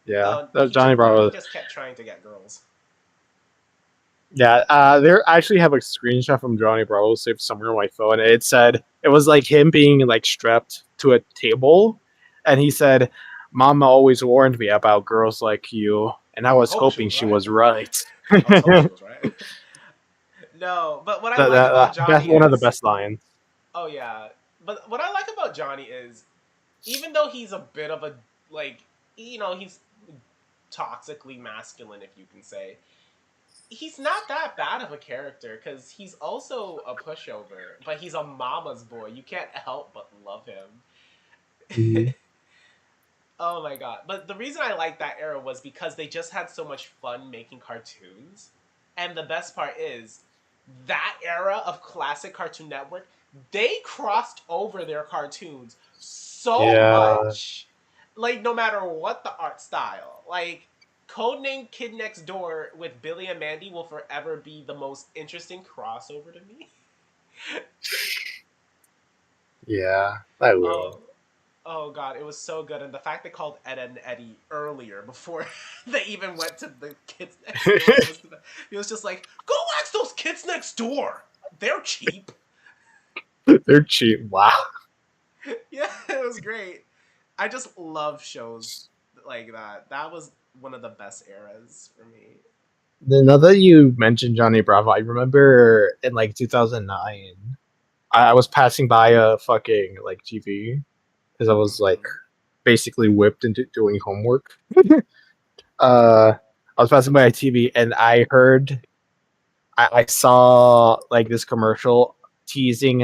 Yeah, that Johnny He Bravo. just kept trying to get girls. Yeah, there I actually have a screenshot from Johnny Bravo saved somewhere on my phone. It said it was like him being like strapped to a table, and he said, "Mama always warned me about girls like you, and I was Hope she hoping was she right. was right." I was hoping she was right. No, but what I like about That's Johnny one of the is, best lines. oh yeah, but what I like about Johnny is, even though he's a bit of a like, he's toxically masculine, if you can say, he's not that bad of a character because he's also a pushover, but he's a mama's boy. You can't help but love him. Mhm. Oh my god. But the reason I like that era was because they just had so much fun making cartoons. And the best part is that era of classic Cartoon Network, they crossed over their cartoons so Yeah, much. Like no matter what the art style. Like Codename Kid Next Door with Billy and Mandy will forever be the most interesting crossover to me. yeah, I will. Oh, oh god, it was so good, and the fact they called Ed and Eddie earlier before they even went to the kids next door was it was just like, go ask those kids next door. They're cheap. They're cheap. Wow. Yeah, it was great. I just love shows like that. That was one of the best eras for me. Now that you mentioned Johnny Bravo, I remember in like 2009, I was passing by a fucking like TV because I was like Mm-hmm. basically whipped into doing homework. uh, I was passing by a TV and I saw like this commercial teasing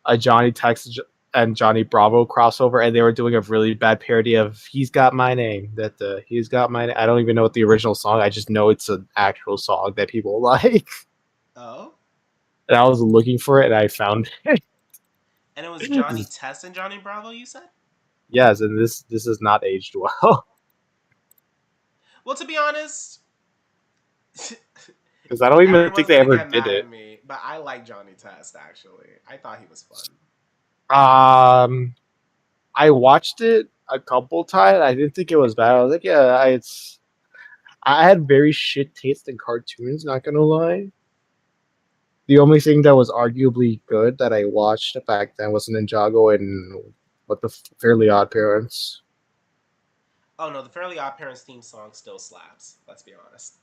a Johnny Tex and Johnny Bravo crossover, and they were doing a really bad parody of "He's Got My Name." He's got my. I don't even know what the original song. I just know it's an actual song that people like. Oh, And I was looking for it, and I found it. and it was Johnny Test and Johnny Bravo. You said? Yes, and this is not aged well. Well, to be honest, because I don't even think Everyone's they gonna ever get did mad it. at me, but I like Johnny Test actually. I thought he was fun. Um, I watched it a couple times. I didn't think it was bad. I was like, yeah, I had very shit taste in cartoons. Not gonna lie. The only thing that was arguably good that I watched back then was Ninjago and what the Fairly Odd Parents. Oh no, the Fairly Odd Parents theme song still slaps. Let's be honest.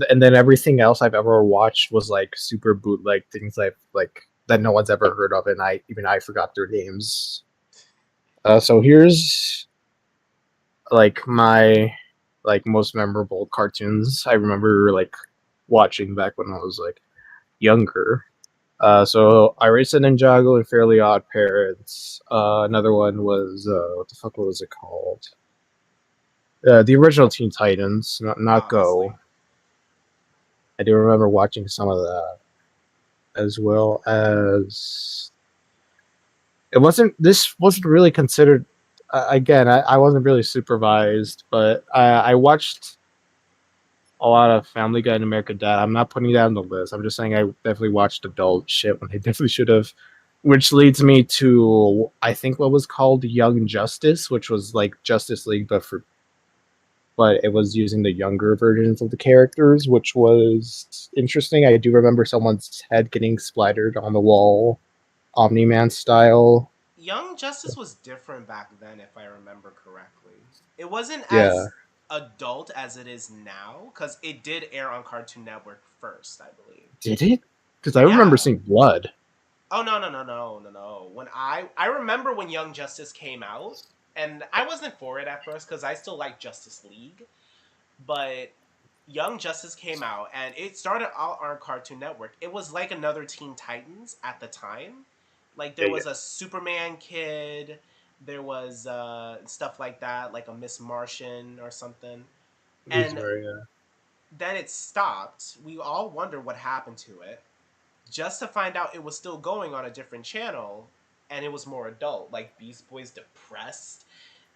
And then everything else I've ever watched was like super bootleg things like that no one's ever heard of, and I forgot their names. So here's like my like most memorable cartoons I remember like watching back when I was like younger. So I raced a Ninjago and Fairly Odd Parents. Another one was what the fuck was it called? The original Teen Titans, not Obviously. Go. I do remember watching some of that, as well as it wasn't. This wasn't really considered. Again, I wasn't really supervised, but I watched a lot of Family Guy and American Dad. I'm not putting that on the list. I'm just saying I definitely watched adult shit when I definitely should have. Which leads me to I think what was called Young Justice, which was like Justice League, but it was using the younger versions of the characters, which was interesting. I do remember someone's head getting splattered on the wall, Omni Man style. Young Justice was different back then, if I remember correctly. It wasn't Yeah, as adult as it is now, because it did air on Cartoon Network first, I believe. did it? Because I remember Yeah. seeing blood. Oh no. When I remember when Young Justice came out, and I wasn't for it at first because I still like Justice League, but Young Justice came out and it started out on Cartoon Network. It was like another Teen Titans at the time. Like there Yeah, yeah. was a Superman kid, there was stuff like that, like a Miss Martian or something. He's And very then it stopped. We all wonder what happened to it. Just to find out it was still going on a different channel and it was more adult, like Beast Boys Depressed.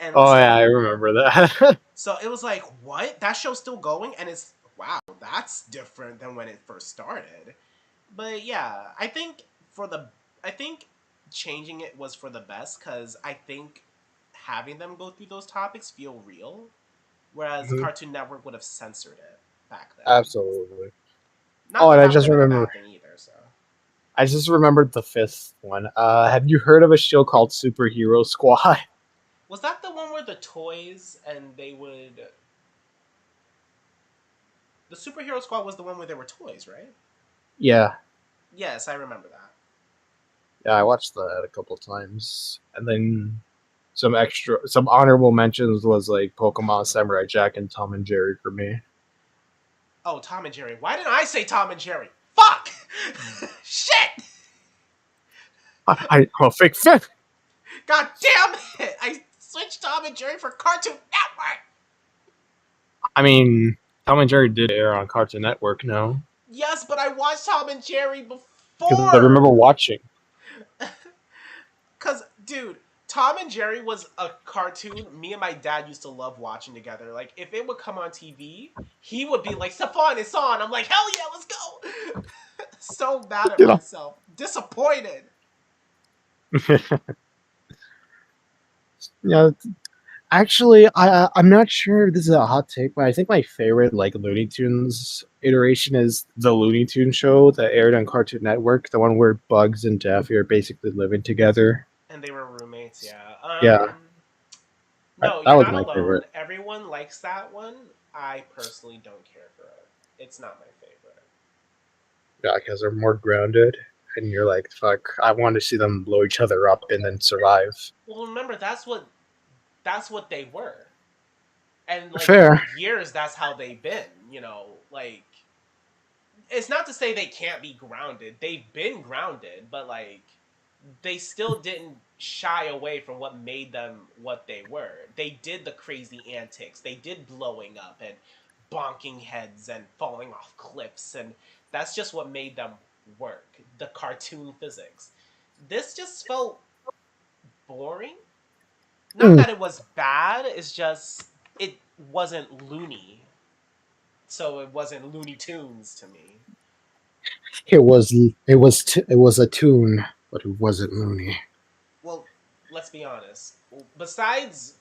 And it was Oh yeah, like I remember that. so it was like, what? That show's still going? And it's, wow, that's different than when it first started. But yeah, I think changing it was for the best because I think having them go through those topics feel real, whereas Mhm. Cartoon Network would have censored it back then. Absolutely. Not Oh, that and that would have been a bad thing either, so. I just remembered the fifth one. Have you heard of a show called Superhero Squad? Was that the one where the toys and they would. The Superhero Squad was the one where there were toys, right? Yeah, Yes, I remember that. yeah, I watched that a couple times, and then some honorable mentions was like Pokemon Samurai Jack and Tom and Jerry for me. Oh, Tom and Jerry. Why didn't I say Tom and Jerry? Fuck! Shit! I'm a fake fan. God damn it! I switched Tom and Jerry for Cartoon Network! I mean, Tom and Jerry did air on Cartoon Network, no? Yes, but I watched Tom and Jerry Because I remember before! watching. Because, dude, Tom and Jerry was a cartoon me and my dad used to love watching together. Like, if it would come on TV, he would be like, Stefan, it's on. I'm like, hell yeah, let's go! So mad at You know. myself. Disappointed. Yeah, actually, I'm not sure if this is a hot take, but I think my favorite like Looney Tunes iteration is the Looney Tunes show that aired on Cartoon Network, the one where Bugs and Daffy are basically living together. And they were roommates, yeah. Yeah, No, that you're was not my alone. favorite. Everyone likes that one. I personally don't care for it. It's not my favorite. Yeah, because they're more grounded, and you're like, fuck, I want to see them blow each other up and then survive. Well, remember that's what they were. And like for Fair. years that's how they've been, like it's not to say they can't be grounded. They've been grounded, but like they still didn't shy away from what made them what they were. They did the crazy antics. They did blowing up and bonking heads and falling off cliffs, and that's just what made them work. The cartoon physics. This just felt boring. Not Mm. that it was bad, it's just it wasn't loony So it wasn't Looney Tunes to me. It was a tune, but it wasn't Looney. Well, let's be honest. Besides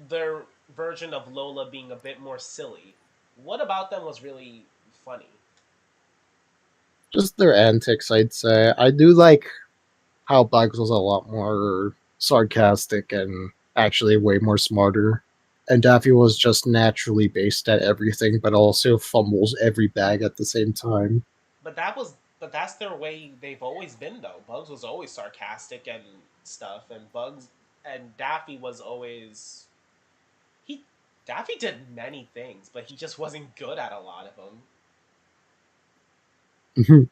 their version of Lola being a bit more silly, what about them was really funny? Just their antics, I'd say. I do like how Bugs was a lot more sarcastic and actually way more smarter. And Daffy was just naturally based at everything, but also fumbles every bag at the same time. But that's their way they've always been though. Bugs was always sarcastic and stuff, and Bugs and Daffy was always he Daffy did many things, but he just wasn't good at a lot of them.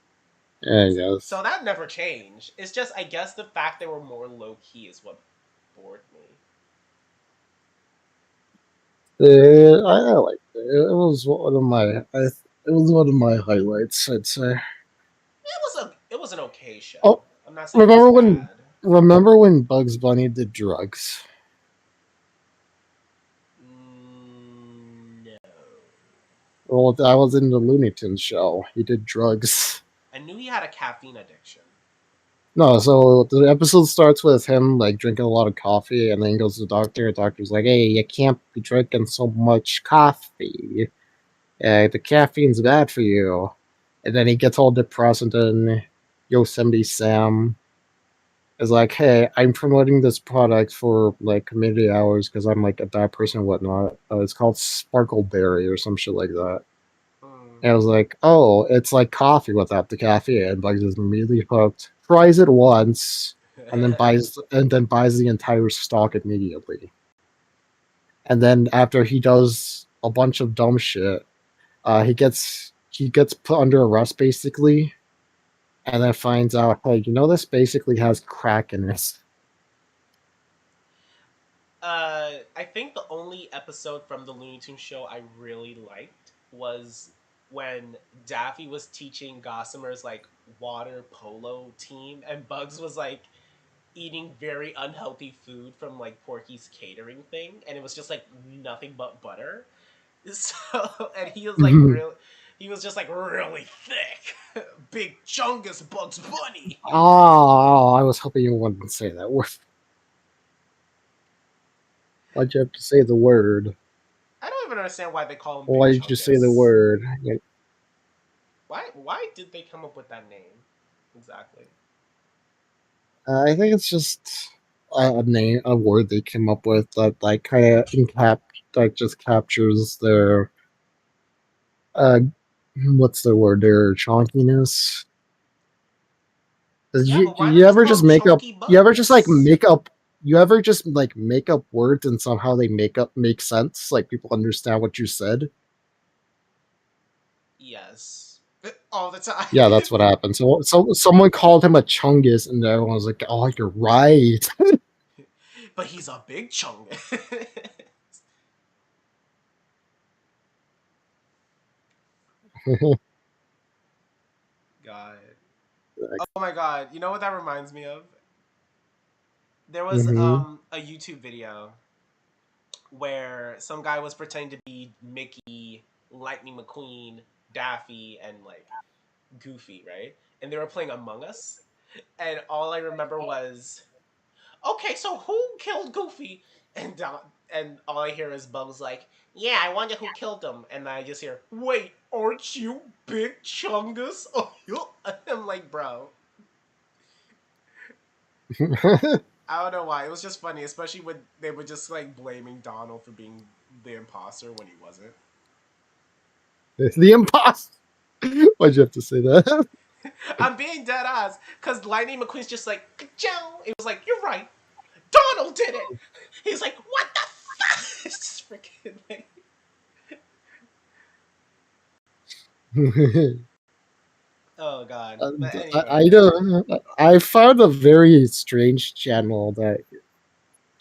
Yeah, So yes. that never changed. It's just I guess the fact they were more low key is what bored me. I liked it. It was one of it was one of my highlights, I'd say. It was an okay show. Oh, I'm not saying it was remember when bad. remember when Bugs Bunny did drugs? No. Well, I was in the Looney Tunes show. He did drugs. I knew he had a caffeine addiction. No, so the episode starts with him like drinking a lot of coffee, and then he goes to the doctor. The doctor's like, "Hey, you can't be drinking so much coffee. The caffeine's bad for you." And then he gets all depressed, and then Yosemite Sam is like, "Hey, I'm promoting this product for like community hours because I'm like a bad person and whatnot. It's called Sparkleberry or some shit like that." Hmm. And I was like, "Oh, it's like coffee without the caffeine." Bugs is immediately hooked. Tries it once, and then buys the entire stock immediately. And then after he does a bunch of dumb shit, he gets put under arrest basically, and then finds out, hey, this basically has crack in it. I think the only episode from the Looney Tunes show I really liked was when Daffy was teaching Gossamer's like water polo team, and Bugs was like eating very unhealthy food from like Porky's catering thing, and it was just like nothing but butter. So, and he was like real, he was just like really thick, big chungus Bugs Bunny. Oh, I was hoping you wouldn't say that word. Why'd you have to say the word? I don't even understand why they call him Big Why did you say the Chungus. word? Why did they come up with that name exactly? I think it's just a name, a word they came up with that like kind of like just captures their uh, what's the word? Their chonkiness. Yeah, You but why you not just ever call just him make up? Chunky You ever just like Bugs? make up? You ever just like make up words and somehow they make sense? Like people understand what you said. Yes, all the time. Yeah, that's what happened. So someone called him a chungus, and everyone was like, "Oh, you're right." But he's a big Chungus. God. Oh my God. You know what that reminds me of? There was Hmm. a YouTube video where some guy was pretending to be Mickey, Lightning McQueen, Daffy, and like Goofy, right? And they were playing Among Us. And all I remember was, okay, so who killed Goofy? And all I hear is Bugs like, yeah, I wonder who killed him. And I just hear, wait, aren't you Big Chungus? I'm like, bro, I don't know why. It was just funny, especially when they were just like blaming Donald for being the imposter when he wasn't. The imposter. Why'd you have to say that? I'm being dead ass because Lightning McQueen's just like, ka-chow. It was like, you're right. Donald did it. He's like, what the fuck? It's just freaking like, oh god. But I anyway, don't. I found a very strange channel that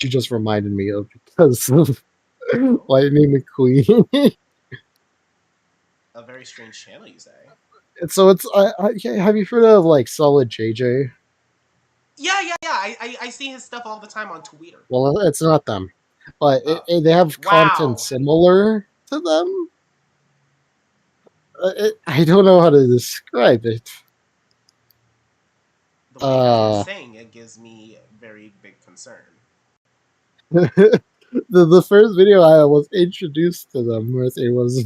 you just reminded me of because of oh, Lightning McQueen. a very strange channel, you say? And so yeah, have you heard of like Solid JJ? Yeah. I see his stuff all the time on Twitter. Well, it's not them, but Oh, they have content wow. similar to them. I don't know how to describe it. The way how you're Uh, saying it gives me very big concern. the first video I was introduced to them with, it was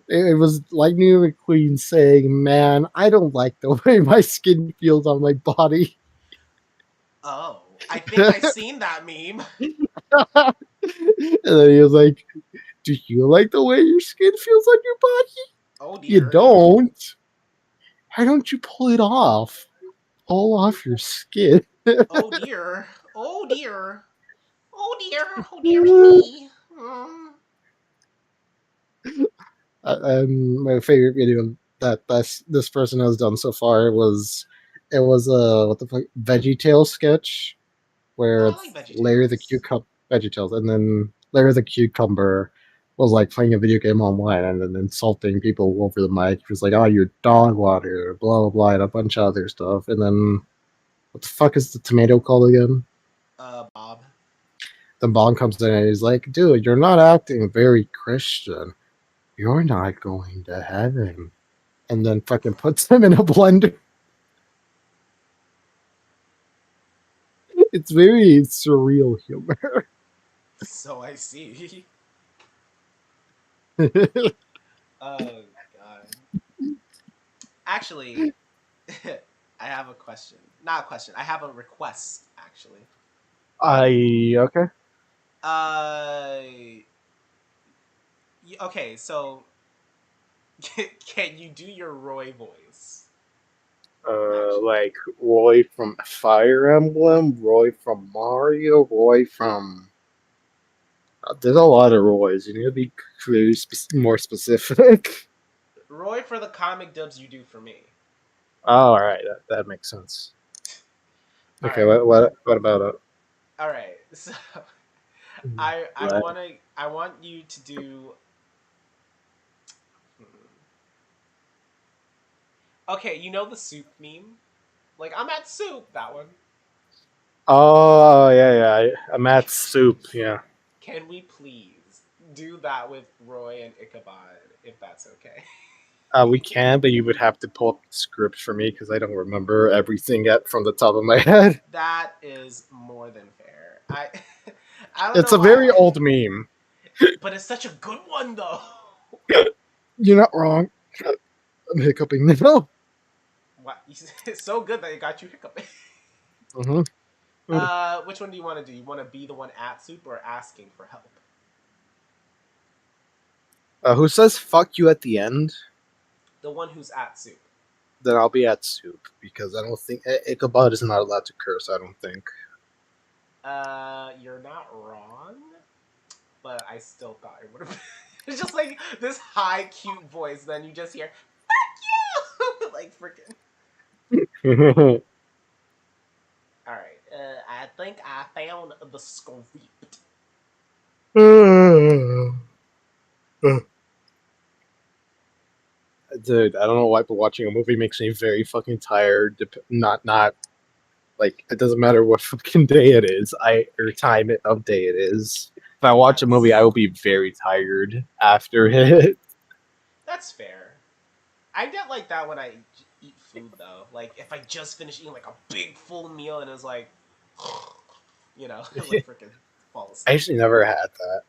it was Lightning McQueen saying, "Man, I don't like the way my skin feels on my body." Oh, I think I've seen that meme. And then he was like, "Do you like the way your skin feels on your body? Oh You dear. don't. Why don't you pull it off? Pull off your skin." Oh dear. Oh dear. Oh dear. Oh dearie me. Mm. And my favorite video that this person has done so far was it was a what the fuck Veggie Tale sketch Oh, where I like it's Veggie Larry the Tales. Cucumber Veggie Tales, and then Larry the Cucumber was like playing a video game online and then insulting people over the mic. He was like, "Oh, you're dog water," blah blah blah, and a bunch of other stuff. And then what the fuck is the tomato called again? Bob. Then Bond comes in and he's like, "Dude, you're not acting very Christian. You're not going to heaven." And then fucking puts him in a blender. It's very surreal humor. So I see. Oh god. Actually, I have a question. Not a question. I have a request. Actually. I okay. Uh. Okay. So, can you do your Roy voice? Actually. Like Roy from Fire Emblem, Roy from Mario, Roy from. There's a lot of Roys. You need to be more specific. Roy for the comic dubs you do for me. Oh, all right, that makes sense. All Okay, right. what about it? All right. So Right. I want you to do. Hmm. Okay, you know the soup meme? Like I'm at soup. That one. Oh I'm at soup. Yeah. Can we please do that with Roy and Ichabod, if that's okay? We can, but you would have to pull up the script for me because I don't remember everything yet from the top of my head. That is more than fair. I I don't It's know a why, very old meme. but it's such a good one though. You're not wrong. I'm hiccuping now. What? It's so good that it got you hiccup. Mm-hmm. Which one do you want to do? You want to be the one at soup or asking for help? Who says fuck you at the end? The one who's at soup. Then I'll be at soup because I don't think Ichabod is not allowed to curse. I don't think. You're not wrong, but I still thought it would have. It's just like this high, cute voice. Then you just hear "fuck you," like freaking. All right. I think I found the script. Dude, I don't know why, but watching a movie makes me very fucking tired. Not like it doesn't matter what fucking day it is. Or time of day it is. If I watch a movie, I That's will be very tired after it. that's fair. I get like that when I eat food though. Like if I just finished eating like a big full meal and it's like, like freaking fall I asleep. actually never had that.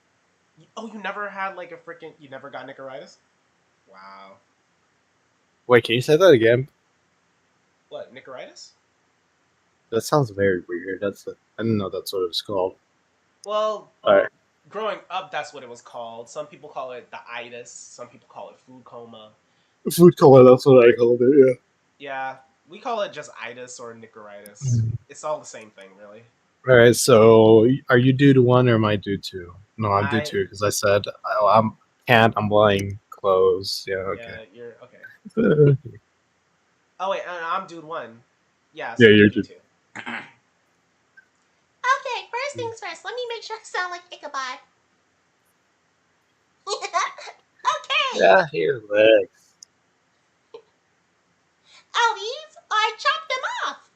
Oh, you never had like a freaking you never got Nicaritis? Wow. Wait, can you say that again? What Nicaritis? That sounds very weird. I didn't know that's what it was called. Well, All right, growing up, that's what it was called. Some people call it the itis. Some people call it food coma. food color. That's what I called it. Yeah, we call it just itis or Nicaritis. Yeah. It's all the same thing, really. All right. So, are you due to one or am I due to? No, I'm due I to because I said I'm can't. I'm buying clothes. Yeah. Okay. Yeah, you're okay. Oh wait, I'm dude one. Yeah, Yeah, so you're you're dude due. two. Okay, first things first. Let me make sure I sound like Ichabod. Okay. Yeah, here, legs. Oh, these I chopped them off.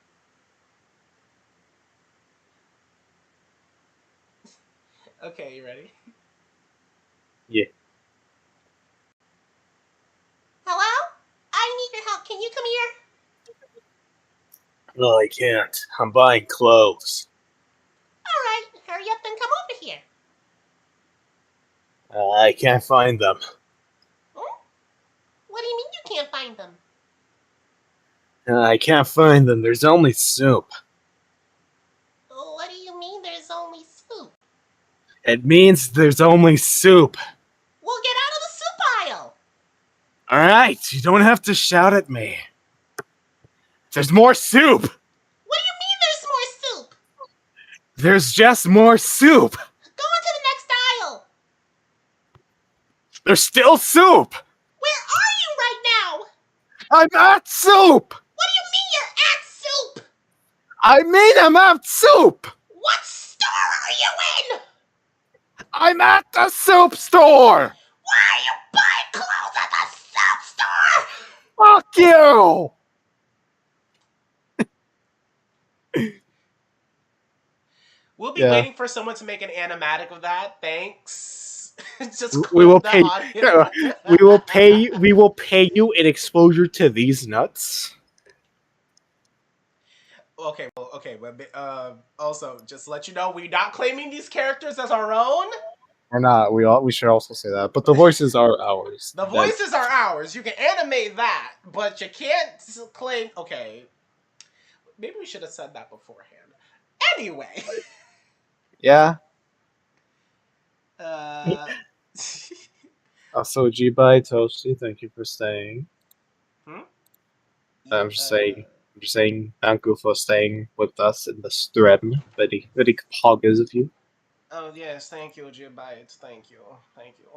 Okay, you ready? Yeah. Hello? I need your help. Can you come here? No, I can't. I'm buying clothes. All right, hurry up and come over here. I can't find them. Hmm? What do you mean you can't find them? I can't find them. There's only soup. What do you mean there's only soup? It means there's only soup. Well, get out of the soup aisle. Alright, you don't have to shout at me. There's more soup! What do you mean there's more soup? There's just more soup! Go into the next aisle. There's still soup! Where are you right now? I'm at soup! What do you mean you're at soup? I mean I'm at soup! What store are you in? I'm at the soup store! Why are you buying clothes at the soup store? Fuck you! We'll be Yeah. waiting for someone to make an animatic of that. Thanks. Just We will clip pay. the audio. We will pay. We will pay you in exposure to these nuts. Okay, well, okay, but also just to let you know, we're not claiming these characters as our own. Or not. We should also say that. But the voices are ours. The voices are ours. You can animate that, but you can't claim. Okay, maybe we should have said that beforehand. Anyway. Yeah. So Jibai Toshi, thank you for staying. Hmm? I'm just saying. I'm just saying. Thank you for staying with us in the stream. Very, very poggers of you. Oh yes, thank you, Jibai. Thank you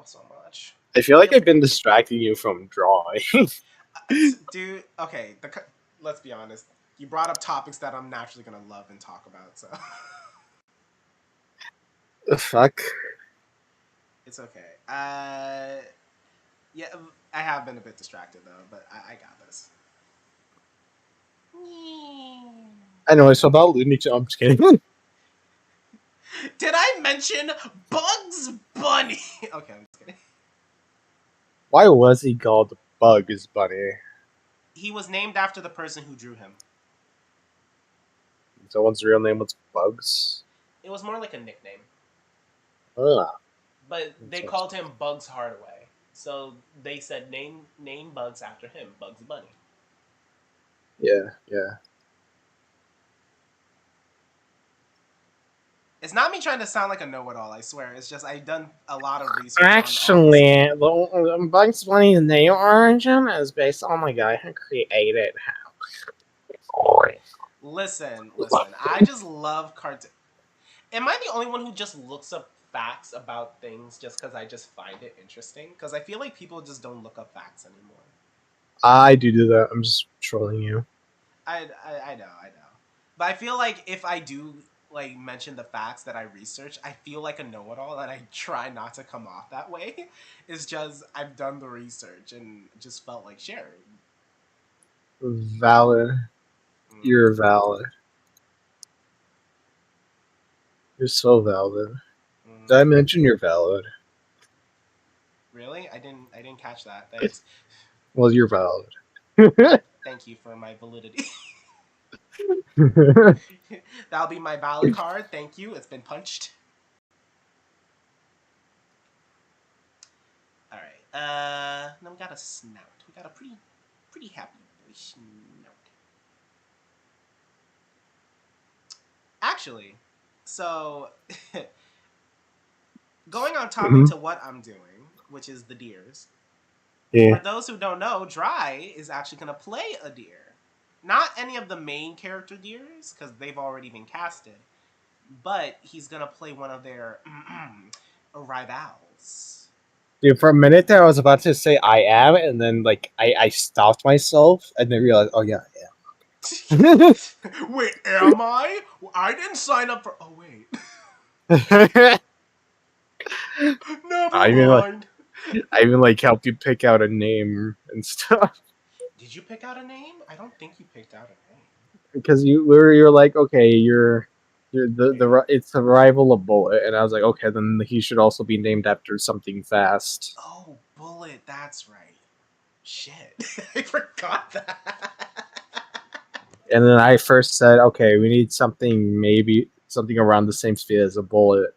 so much. I feel like I've been distracting you from drawing. Dude, okay. Let's be honest. You brought up topics that I'm naturally gonna love and talk about, so. The fuck. It's okay. Yeah, I have been a bit distracted though, but I got this. Anyway, so about Looney Tunes. I'm just kidding. Did I mention Bugs Bunny? Okay, I'm just kidding. Why was he called Bugs Bunny? He was named after the person who drew him. Someone's real name was Bugs? It was more like a nickname. Ugh. But they called him Bugs Hardaway. So they said name Bugs after him, Bugs Bunny. Yeah. It's not me trying to sound like a know-it-all, I swear. It's just I've done a lot of research. Actually, the Bugs Bunny's name origin is based on the guy who created him. Listen. I just love cartoon. Am I the only one who just looks up facts about things just because I just find it interesting? Because I feel like people just don't look up facts anymore. I do that. I'm just trolling you. I know. But I feel like if I do like mention the facts that I research, I feel like a know-it-all, and I try not to come off that way. It's just I've done the research and just felt like sharing. Valid. You're valid. You're so valid. Did I mention you're valid? Really? I didn't catch that. Thanks. Well, you're valid. Thank you for my validity. That'll be my valid card. Thank you. It's been punched. All right. Then we got a snout. We got a pretty happy boy snout. Actually, so going on topic to what I'm doing, which is the deers. Yeah. For those who don't know, Dry is actually gonna play a deer. Not any of the main character deers, because they've already been casted. But he's gonna play one of their rivals. Dude, for a minute there, I was about to say I am, and then like I stopped myself, and then realized, oh yeah, I am. Wait, am I? I didn't sign up for. Oh wait. Never mind. I even like helped you pick out a name and stuff. Did you pick out a name? I don't think you picked out a name. Because you're like, okay, you're it's a rival of Bullet, and I was like, okay, then he should also be named after something fast. Oh, Bullet, that's right. Shit. I forgot that. And then I first said, okay, we need something, maybe something around the same speed as a Bullet,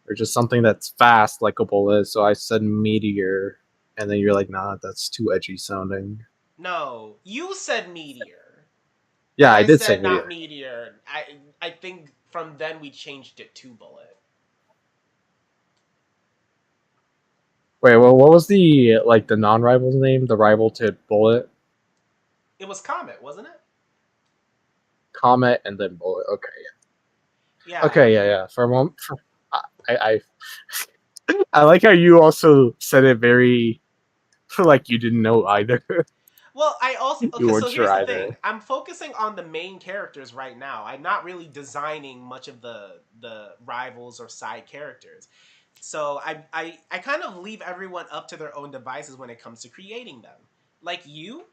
or just something that's fast like a Bullet. So I said Meteor, and then you're like, nah, that's too edgy sounding. No, you said Meteor. Yeah, And I I did say said not Meteor. Meteor. I think from then we changed it to Bullet. Wait, well, what was the non-rival's name? The rival to Bullet, It was Comet, wasn't it? Comet, and then Bullet. Okay, yeah. Yeah. Okay, yeah. For a moment, I I like how you also said it very like you didn't know either. Well, I also You okay. So weren't sure here's the either. thing. I'm focusing on the main characters right now. I'm not really designing much of the rivals or side characters. So I kind of leave everyone up to their own devices when it comes to creating them. Like you,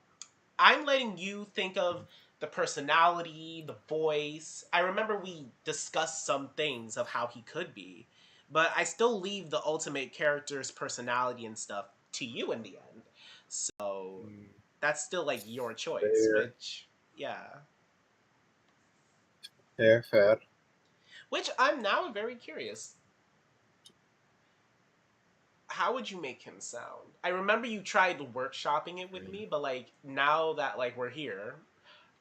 I'm letting you think of the personality, the voice. I remember we discussed some things of how he could be, but I still leave the ultimate character's personality and stuff to you in the end. So that's still like your choice, Fair, which yeah. fair. Which I'm now very curious. How would you make him sound? I remember you tried workshopping it with me, but like now that like we're here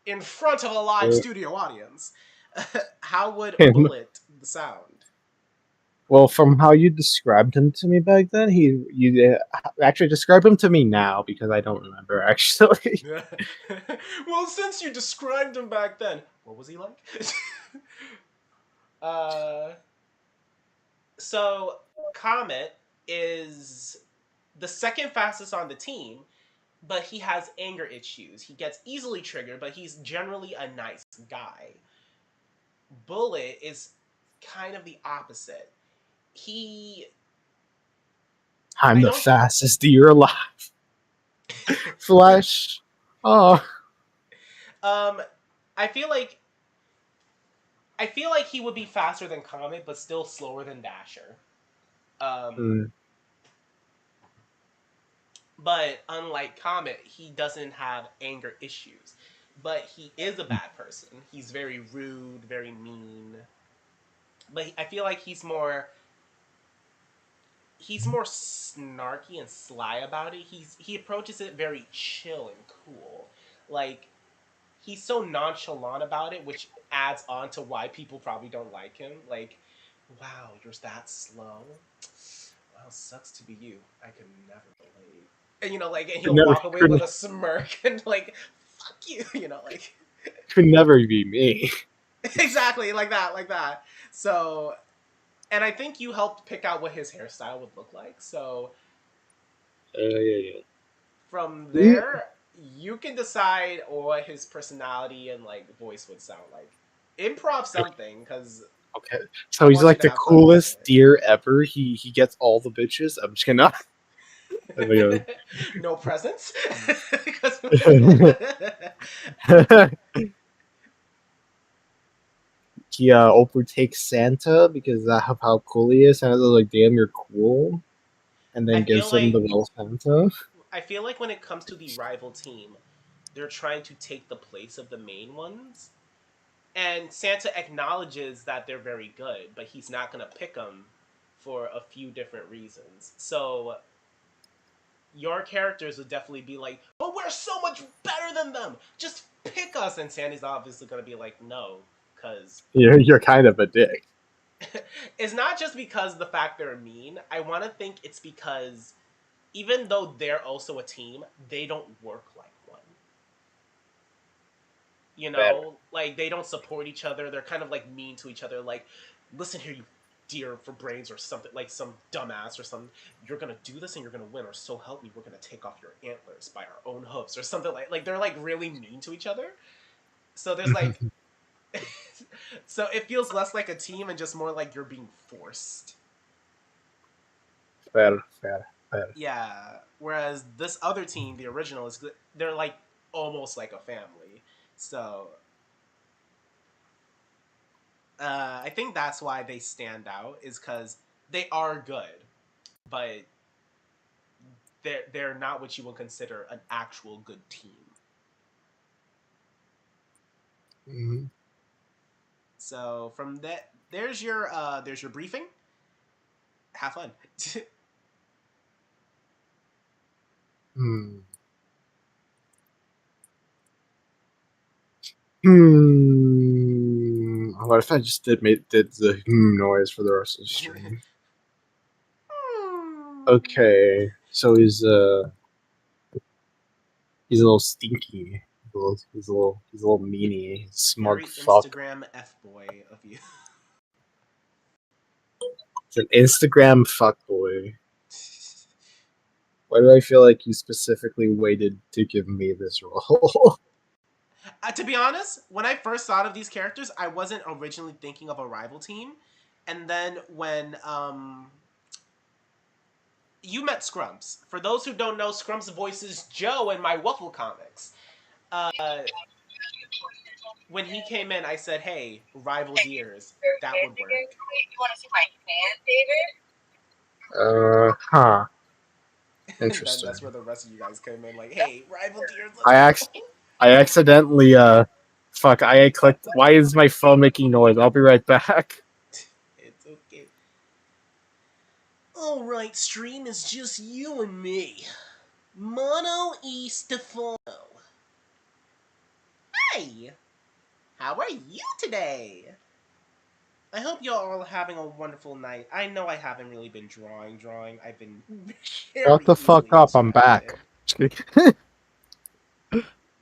in front of a live studio audience, how would Bullet sound? Well, from how you described him to me back then, you actually describe him to me now because I don't remember actually. Well, since you described him back then, what was he like? uh, so Comet is the second fastest on the team, but he has anger issues. He gets easily triggered, but he's generally a nice guy. Bullet is kind of the opposite. He, I'm I the don't. fastest deer alive. Flesh. Oh, um, I feel like he would be faster than Comet, but still slower than Dasher. Um, mm, but unlike Comet, he doesn't have anger issues. But he is a bad person. He's very rude, very mean. But I feel like he's more snarky and sly about it. He approaches it very chill and cool. Like he's so nonchalant about it, which adds on to why people probably don't like him. Like, wow, you're that slow. Wow, sucks to be you. I could never relate. And and could he'll never, walk away with a smirk and like, fuck you, like could never be me. exactly like that, like that. So, and I think you helped pick out what his hairstyle would look like. So Yeah. from Mm, there, you can decide what his personality and like voice would sound like. Improv something, because okay, I so he's want you like to the have fun with coolest deer ever. He gets all the bitches. I'm just gonna. it. No presents. Because He overtakes Santa because of how cool he is. Santa's like, "Damn, you're cool," and I then feel gives him the like little Santa. when it comes to the rival team, they're trying to take the place of the main ones. And Santa acknowledges that they're very good, but he's not going to pick them for a few different reasons. So your characters would definitely be like, "But we're so much better than them. Just pick us." And Sandy's obviously going to be like, "No, because You're kind of a dick. it's not just because the fact they're mean. I want to think it's because even though they're also a team, they don't work like one. Bad. Like they don't support each other. They're kind of like mean to each other. Like, listen here, you deer for brains or something, like some dumbass or something. You're gonna do this and you're gonna win, or so help me, we're gonna take off your antlers by our own hoofs or something like they're like really mean to each other. So there's like, so it feels less like a team and just more like you're being forced. Fair. Yeah. Whereas this other team, the original, they're like almost like a family. So I think that's why they stand out, is because they are good, but they're not what you would consider an actual good team. Mhm. So from that, there's your briefing. Have fun. Hmm. Hmm. What if I just did the noise for the rest of the stream? Okay, so he's a little stinky. He's a little meanie, smug Very fuck. Instagram f boy of you. It's an Instagram fuckboy. Why do I feel like you specifically waited to give me this role? To be honest, when I first thought of these characters, I wasn't originally thinking of a rival team, and then when you met Scrumps. For those who don't know, Scrumps voices Joe in my Waffle comics. Uh, when he came in, I said, "Hey, rival deers, that would work." Huh. And then Interesting. that's where the rest of you guys came in, like, "Hey, rival deers, let's I go." ac- I accidentally fuck. I clicked. Why is my phone making noise? I'll be right back. It's okay. All right, stream is just you and me, Mono E Stefano. Hey, how are you today? I hope you're all having a wonderful night. I know I haven't really been drawing. I've been Shut very the fuck easily up. I'm back. distracted.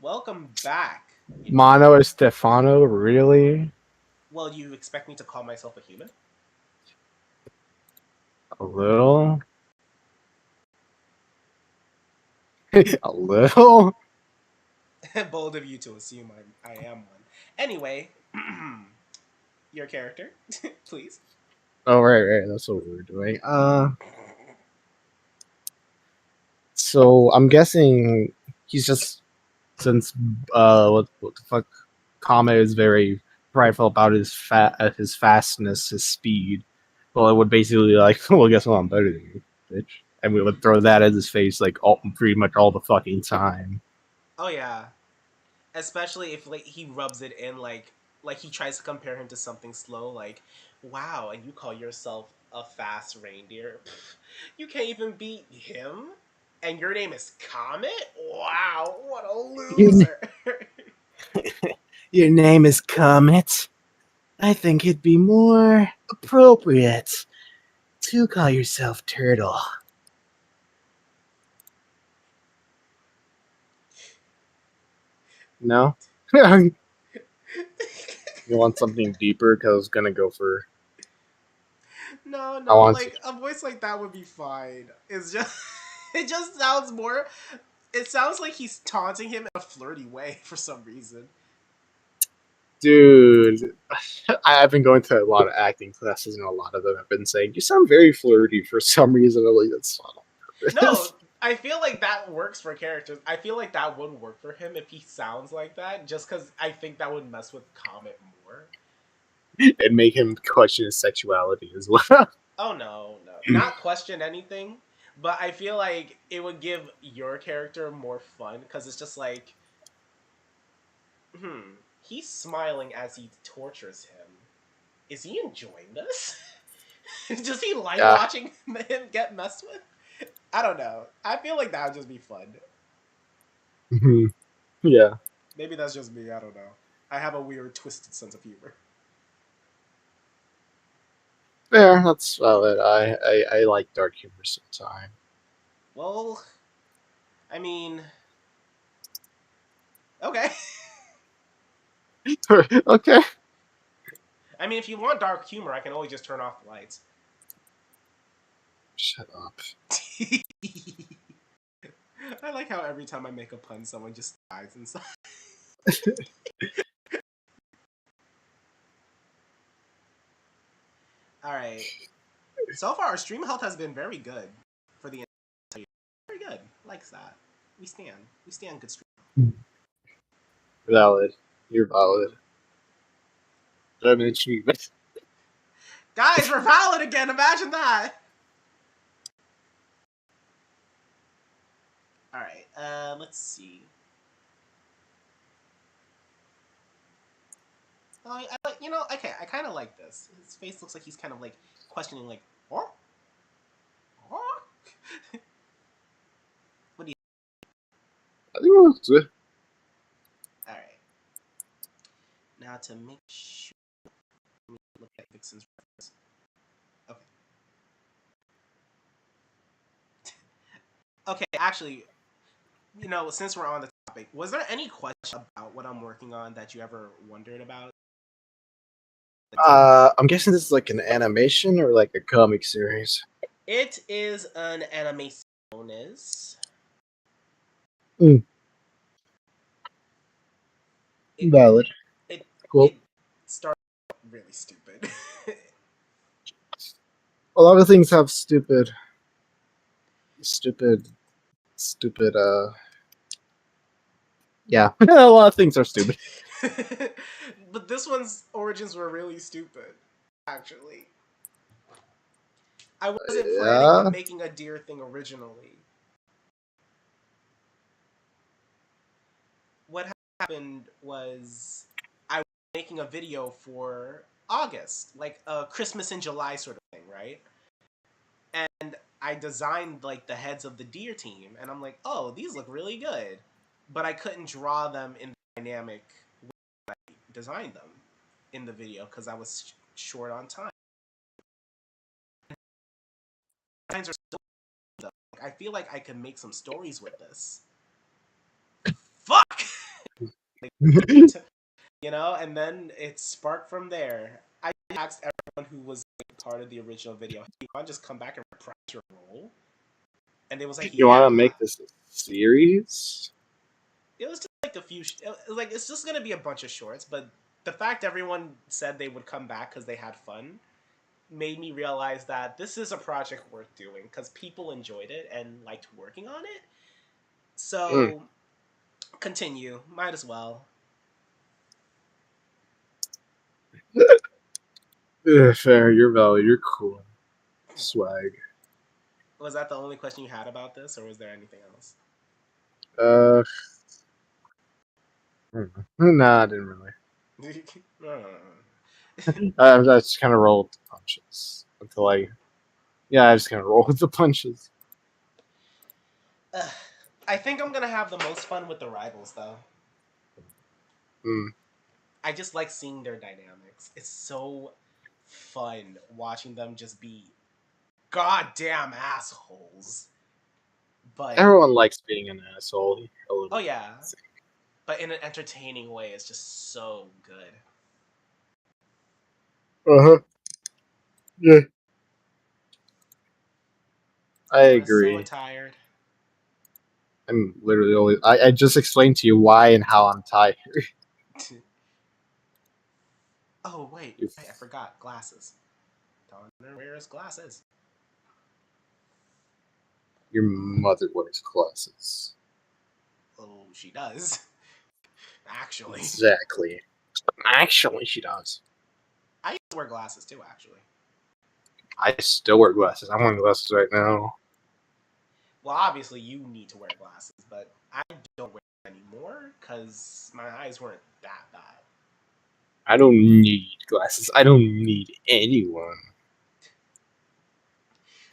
Welcome back. You know, Mono is Stefano, really? well, you expect me to call myself a human? A little? A little? Bold of you to assume I am one. Anyway, your character, please. Oh, right. That's what we were doing. So I'm guessing he's just since what the fuck, Kame is very prideful about his fastness, his speed. Well, it would basically like, well, guess what? I'm better than you, bitch. And we would throw that at his face like pretty much all the fucking time. Oh yeah, especially if like he rubs it in, like he tries to compare him to something slow, like, wow, and you call yourself a fast reindeer. Pff, you can't even beat him, and your name is Comet. Wow, what a Your, loser. your name is Comet. I think it'd be more appropriate to call yourself Turtle. No? You want something deeper? Because I was gonna go for. No, I no, want. like a voice like that would be fine. It's just it just sounds more, it sounds like he's taunting him in a flirty way for some reason. Dude, I've been going to a lot of acting classes, and a lot of them have been saying you sound very flirty for some reason. I'm like, that's not on No, purpose. I feel like that works for characters. I feel like that would work for him if he sounds like that, just because I think that would mess with Comet more. And make him question his sexuality as well. Oh no, no, not question anything, but I feel like it would give your character more fun because it's just like, he's smiling as he tortures him. Is he enjoying this? Does he like Yeah. watching him get messed with? I don't know. I feel like that would just be fun. Yeah. Maybe that's just me. I don't know. I have a weird, twisted sense of humor. Fair. That's valid. I like dark humor sometimes. Well, I mean, okay. Okay. I mean, if you want dark humor, I can always just turn off the lights. Shut up. I like how every time I make a pun, someone just dies inside. All right. So far, our stream health has been very good for the entire. Very good. Likes that. We stand. We stand good stream. Valid. You're valid. an achievement. Guys, we're valid again. Imagine that. All right. Let's see. Oh, okay. I kind of like this. His face looks like he's kind of like questioning, like, oh, oh. What do you? I think it looks good. All right. Now to make sure, let me look at Vixen's reference. Okay. Okay. Actually, since we're on the topic, was there any question about what I'm working on that you ever wondered about? I'm guessing this is like an animation or like a comic series. It is an animation. Mm. Valid. It Cool. it started really stupid. A lot of things have stupid. Yeah, a lot of things are stupid. But this one's origins were really stupid, actually. I wasn't planning on making a deer thing originally. What happened was I was making a video for August, like a Christmas in July sort of thing, right? And I designed like the heads of the deer team, and I'm like, oh, these look really good. But I couldn't draw them in the dynamic way I designed them in the video because I was short on time. Designs are so good, though. I feel like I could make some stories with this. Fuck! And then it sparked from there. I asked everyone who was part of the original video, hey, you want to just come back and reprise your role? And it was like, You yeah. want to make this a series? It was just like a few. Like it's just gonna be a bunch of shorts, but the fact everyone said they would come back because they had fun made me realize that this is a project worth doing because people enjoyed it and liked working on it. So continue. Might as well. Fair, you're valid. You're cool. Swag. Was that the only question you had about this, or was there anything else? Nah, I didn't really. I just kind of rolled with the punches until I just kind of roll with the punches. I think I'm gonna have the most fun with the rivals, though. I just like seeing their dynamics. It's so fun watching them just be goddamn assholes. But everyone likes being an asshole. Oh yeah, but in an entertaining way, it's just so good. Yeah. I agree. So tired. I'm literally always. I just explained to you why and how I'm tired. Oh wait, I forgot glasses. Donner wears glasses. Your mother wears glasses. Oh, she does. Actually. Exactly. Actually, she does. I used to wear glasses too, actually. I still wear glasses. I'm wearing glasses right now. Well, obviously you need to wear glasses, but I don't wear them anymore because my eyes weren't that bad. I don't need glasses. I don't need anyone.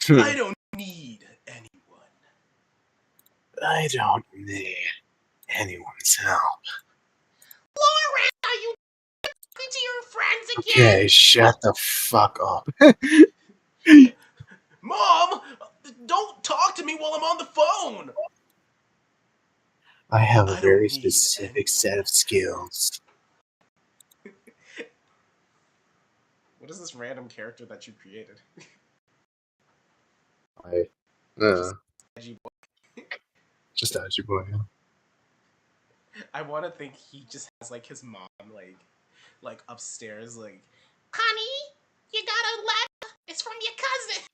I don't need anyone. I don't need anyone's help. Lauren, are you talking to your friends again? Okay, shut the fuck up. Mom, don't talk to me while I'm on the phone. I have a very specific set of skills. What is this random character that you created? Just Edgy Boy. I want to think he just has like his mom like upstairs like, honey, you got a letter. It's from your cousin.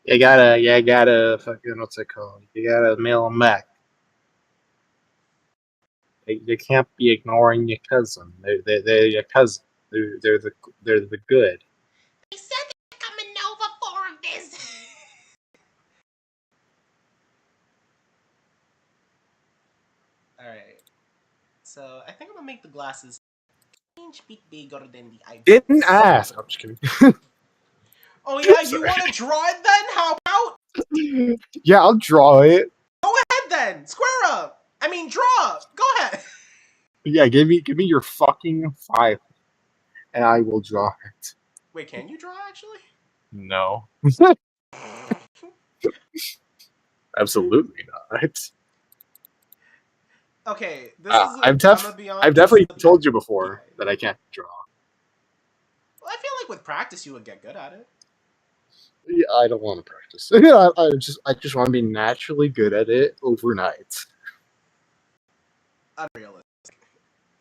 You gotta fucking, what's it called? You gotta mail them back. You can't be ignoring your cousin. They're your cousin. They're the good. They said they're coming over for a visit. All right. So I think I'm gonna make the glasses an inch bit bigger than the eyeballs. Didn't ask. I'm just kidding. Oh yeah, you Sorry. want to draw it then? How about? Yeah, I'll draw it. Go ahead then. Square up. I mean, draw. Go ahead. Yeah, give me your fucking file, and I will draw it. Wait, can you draw actually? No, absolutely not. Okay, this is. I've I'm gonna be honest. definitely told you Yeah. before that I can't draw. Well, I feel like with practice you would get good at it. Yeah, I don't want to practice. Yeah, I just want to be naturally good at it overnight. Unrealistic.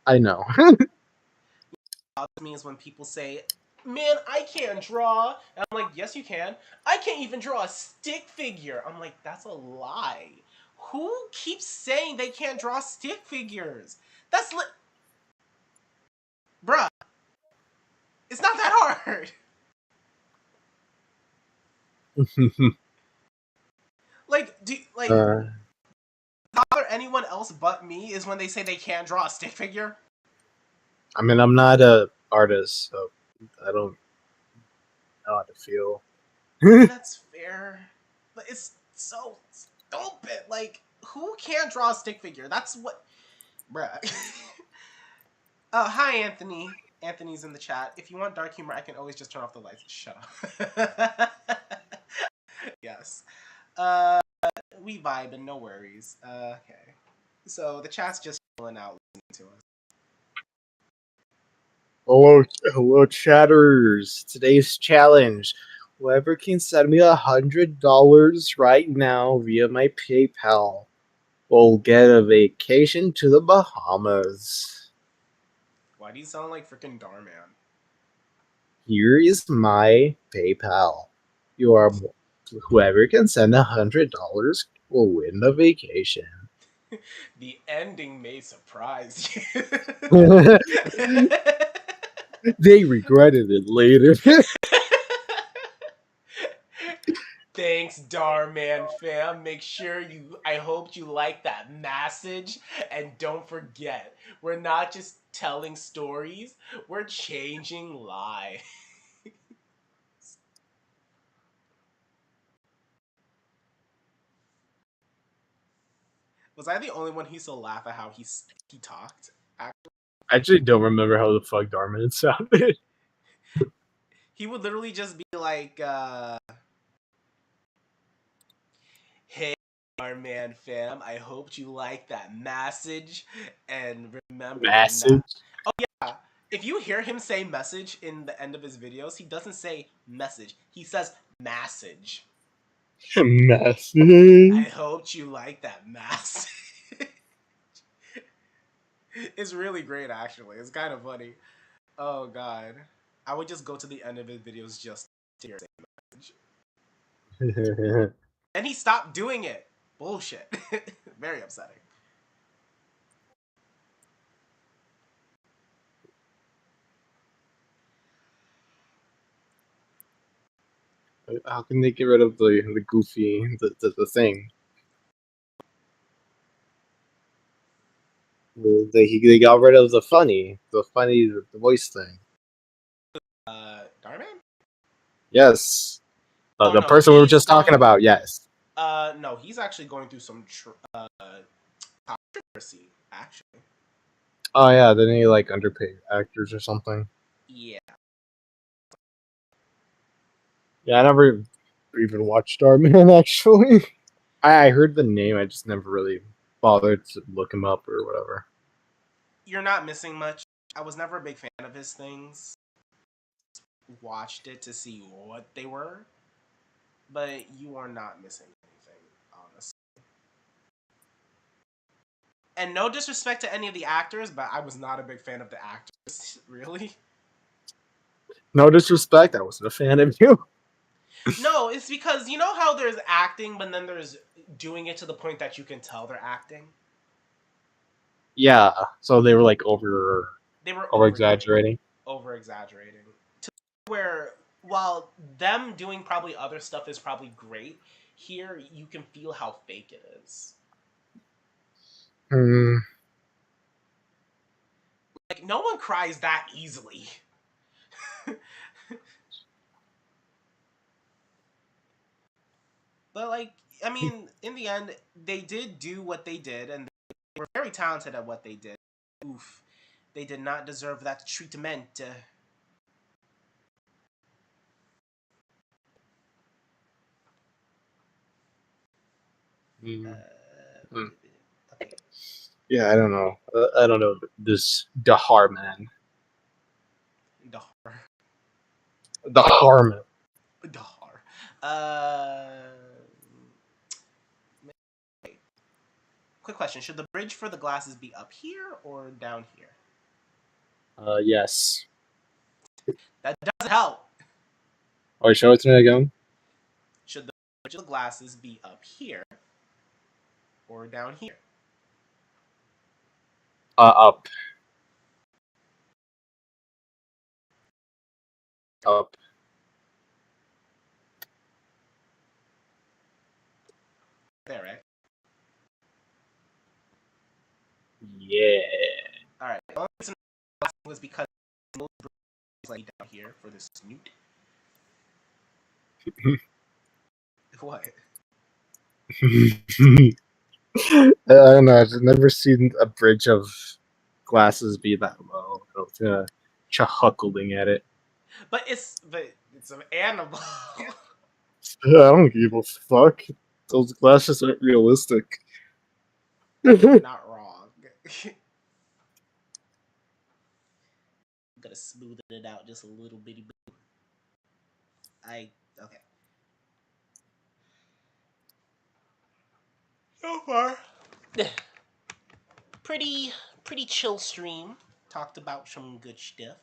I know. To me is when people say, "Man, I can't draw," and I'm like, "Yes, you can. I can't even draw a stick figure." I'm like, "That's a lie. Who keeps saying they can't draw stick figures? That's bruh. It's not that hard." Like, bother anyone else but me is when they say they can't draw a stick figure. I mean, I'm not a artist, so I don't know how to feel. That's fair, but it's so stupid. Like, who can't draw a stick figure? That's what, bruh. Hi, Anthony. Anthony's in the chat. If you want dark humor, I can always just turn off the lights. Shut up. Yes. We vibe and no worries. Okay. So the chat's just chilling out listening to us. Hello, chatters. Today's challenge: whoever can send me $100 right now via my PayPal will get a vacation to the Bahamas. Why do you sound like freaking Darman? Here is my PayPal. Whoever can send $100 will win the vacation. The ending may surprise you. They regretted it later. Thanks, Darman fam. Make sure you. I hope you like that message, and don't forget, we're not just telling stories; we're changing lives. Was I the only one who used to laugh at how he talked? I actually don't remember how the fuck Darman sounded. He would literally just be like, "Hey, our man fam, I hope you like that message, and remember we're Massive. not." Oh yeah, if you hear him say message in the end of his videos, he doesn't say message. He says message. I Massive. hope you like that message. It's really great, actually. It's kind of funny. Oh god, I would just go to the end of his videos just to hear say message. And he stopped doing it. Bullshit. Very upsetting. How can they get rid of the goofy the thing? They got rid of the funny the voice thing. Darman? Yes, Oh the no, person we were he's just talking going. about. Yes. No, he's actually going through some controversy. Actually, Oh yeah, then they like underpaid actors or something. yeah. Yeah, I never even watched Starman actually. I heard the name, I just never really bothered to look him up or whatever. You're not missing much. I was never a big fan of his things. Watched it to see what they were, but you are not missing anything, honestly. And no disrespect to any of the actors, but I was not a big fan of the actors. Really? No disrespect, I wasn't a fan of you. No, it's because you know how there's acting, but then there's doing it to the point that you can tell they're acting. Yeah, so they were like over They were overdoing, exaggerating. over exaggerating to where while them doing probably other stuff is probably great, here you can feel how fake it is. Hmm. Like no one cries that easily. But like, I mean, in the end, they did do what they did, and they were very talented at what they did. Oof, they did not deserve that treatment. Hmm. Hmm. Okay, Yeah, I don't know. I don't know this Dahar man. Dahar, Dahar man. Dahar. Uh, quick question: should the bridge for the glasses be up here or down here? Yes. That doesn't help. Oh, show it to me again. Should the bridge of the glasses be up here or down here? Up, up. There, right? Yeah. All right. The only reason was because most bridges like down here for this snoot. What? I don't know. I've never seen a bridge of glasses be that low. I was chuckling at it. But it's an animal. I don't give a fuck. Those glasses aren't realistic. You're not wrong. I'm gonna smooth it out just a little bitty bit. I okay. So far, pretty pretty chill stream. Talked about some good stuff.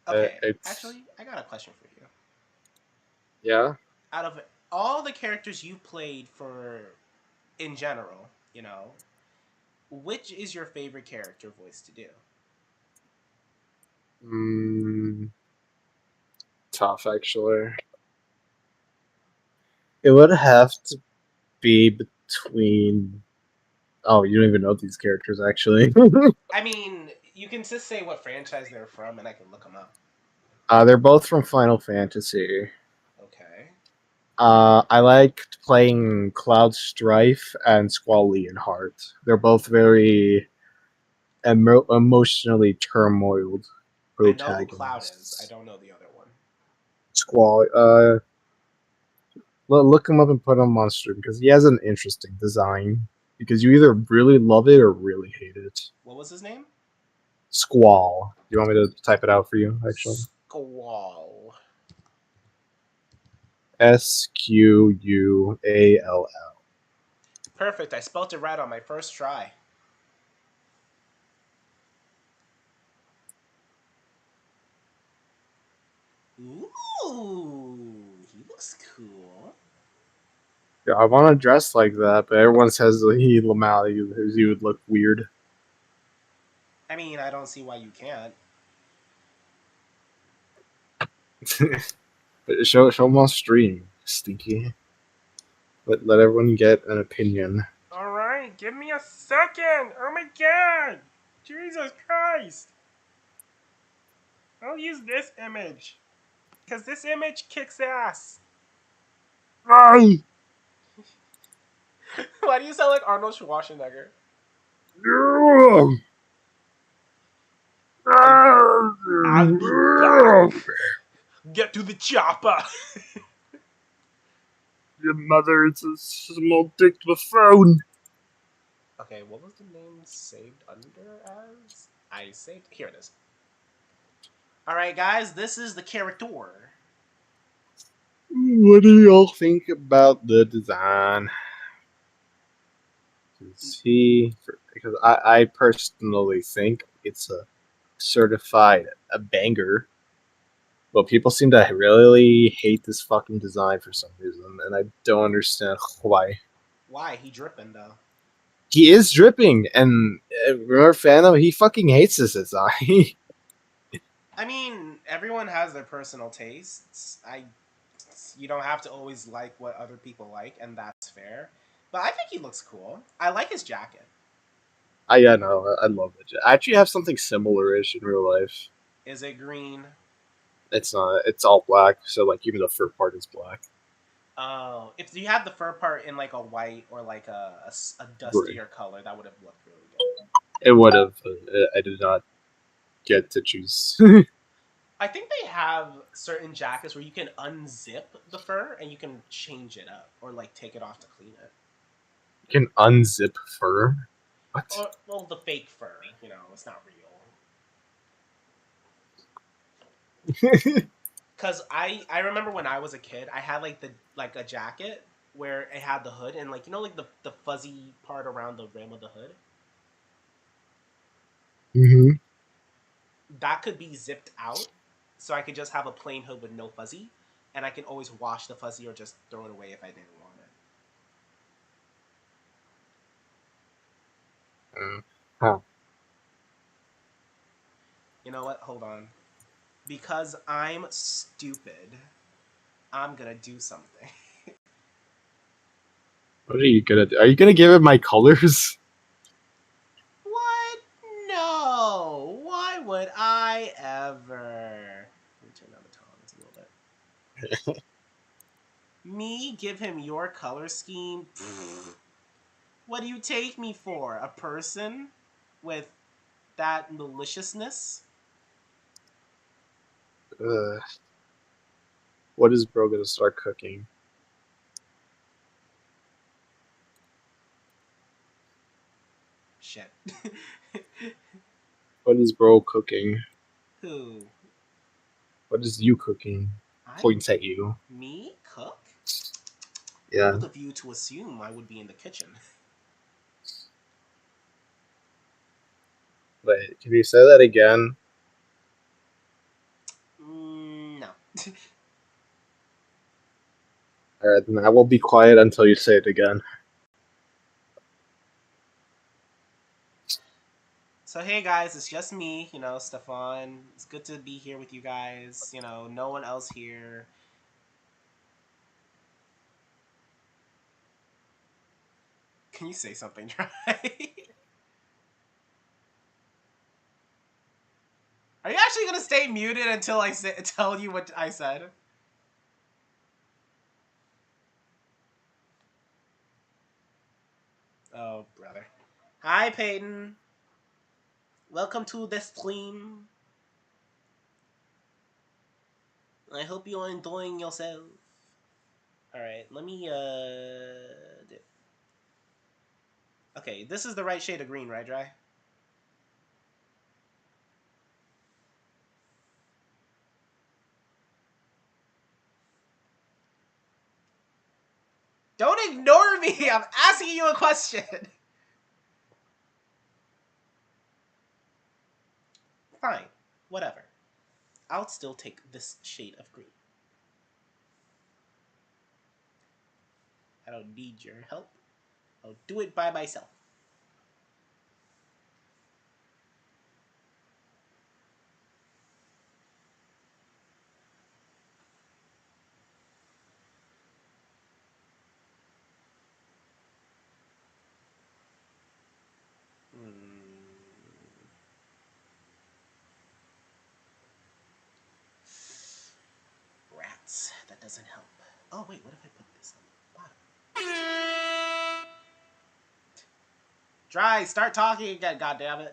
Okay, It's actually, I got a question for you. yeah. Out of all the characters you played for, in general, you know, which is your favorite character voice to do? Mm, tough actually. It would have to be between. Oh, you don't even know these characters actually. I mean, you can just say what franchise they're from, and I can look them up. They're both from Final Fantasy. Okay. I liked playing Cloud Strife and Squall Leonhardt. They're both very emotionally turmoiled I know who Cloud is. I protagonists. don't know the other one. Squall, look him up and put him on stream because he has an interesting design. Because you either really love it or really hate it. What was his name? Squall. Do you want me to type it out for you? Actually, Squall. Squall. Perfect. I spelt it right on my first try. Ooh, he looks cool. Yeah, I want to dress like that, but everyone says that he would look weird. I mean, I don't see why you can't. But show him on stream, Stinky. Let everyone get an opinion. All right, give me a second. Oh my god, Jesus Christ! I'll use this image because this image kicks ass. Right. Why do you sound like Arnold Schwarzenegger? I'll be back. Get to the chopper. Your mother is a small dick to a phone. Okay, what was the name saved under as? I saved. Here it is. All right, guys, this is the character. What do y'all think about the design? Because I personally think it's a certified a banger. But people seem to really hate this fucking design for some reason, and I don't understand why. Why? He dripping though. He is dripping, and remember Phantom? He fucking hates this design. I mean, everyone has their personal tastes. You don't have to always like what other people like, and that's fair. But I think he looks cool. I like his jacket. I know, I love it. I actually have something similar-ish in real life. Is it green? It's not. It's all black, so like even the fur part is black. Oh, if you had the fur part in like a white or like a Gray. dustier color, that would have looked really good. It would have. I did not get to choose. I think they have certain jackets where you can unzip the fur and you can change it up or like take it off to clean it. You can unzip fur. What? Or well, the fake fur, it's not real. Cause I remember when I was a kid, I had like a jacket where it had the hood and like like the fuzzy part around the rim of the hood hmm that could be zipped out, so I could just have a plain hood with no fuzzy, and I can always wash the fuzzy or just throw it away if I didn't want it. Huh. You know what? Hold on. Because I'm stupid, I'm gonna do something. What are you gonna do? Are you gonna give it my colors? What? No. Why would I ever? Let me turn down the tones a little bit. Me give him your color scheme? What do you take me for? A person with that maliciousness? Uh, what is bro gonna start cooking? Shit. What is bro cooking? Who? What is you cooking? I'm Points at you. me cook? Yeah. Bold of you to assume I would be in the kitchen. Wait, can you say that again? No. Alright, then I will be quiet until you say it again. So hey guys, it's just me, Stefan. It's good to be here with you guys. No one else here. Can you say something, Try? Are you actually gonna stay muted until I tell you what I said? Oh, brother. Hi, Peyton. Welcome to the stream. I hope you're enjoying yourself. Alright, let me, Okay, this is the right shade of green, right, Dry? Don't ignore me! I'm asking you a question! Fine. Whatever. I'll still take this shade of green. I don't need your help. I'll do it by myself. Rats. That doesn't help. Oh, wait, what if I put this on the bottom? Dry, start talking again, goddammit.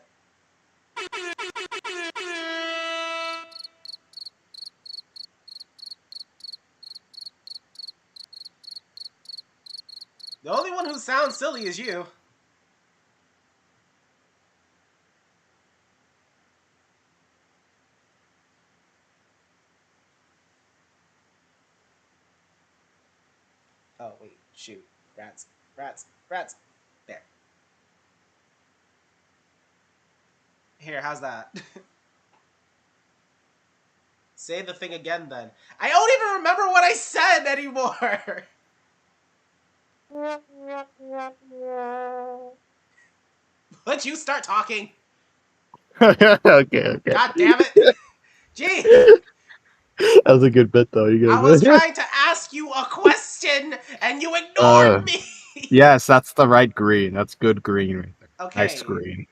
The only one who sounds silly is you. Oh, wait, shoot. Rats, rats, rats. There. Here, how's that? Say the thing again, then. I don't even remember what I said anymore. Would you start talking? Okay. God damn it. Gee, That was a good bit, though. You I was good? trying to ask you a question and you ignored me. Yes, that's the right green. That's good green right there. Nice Okay. green.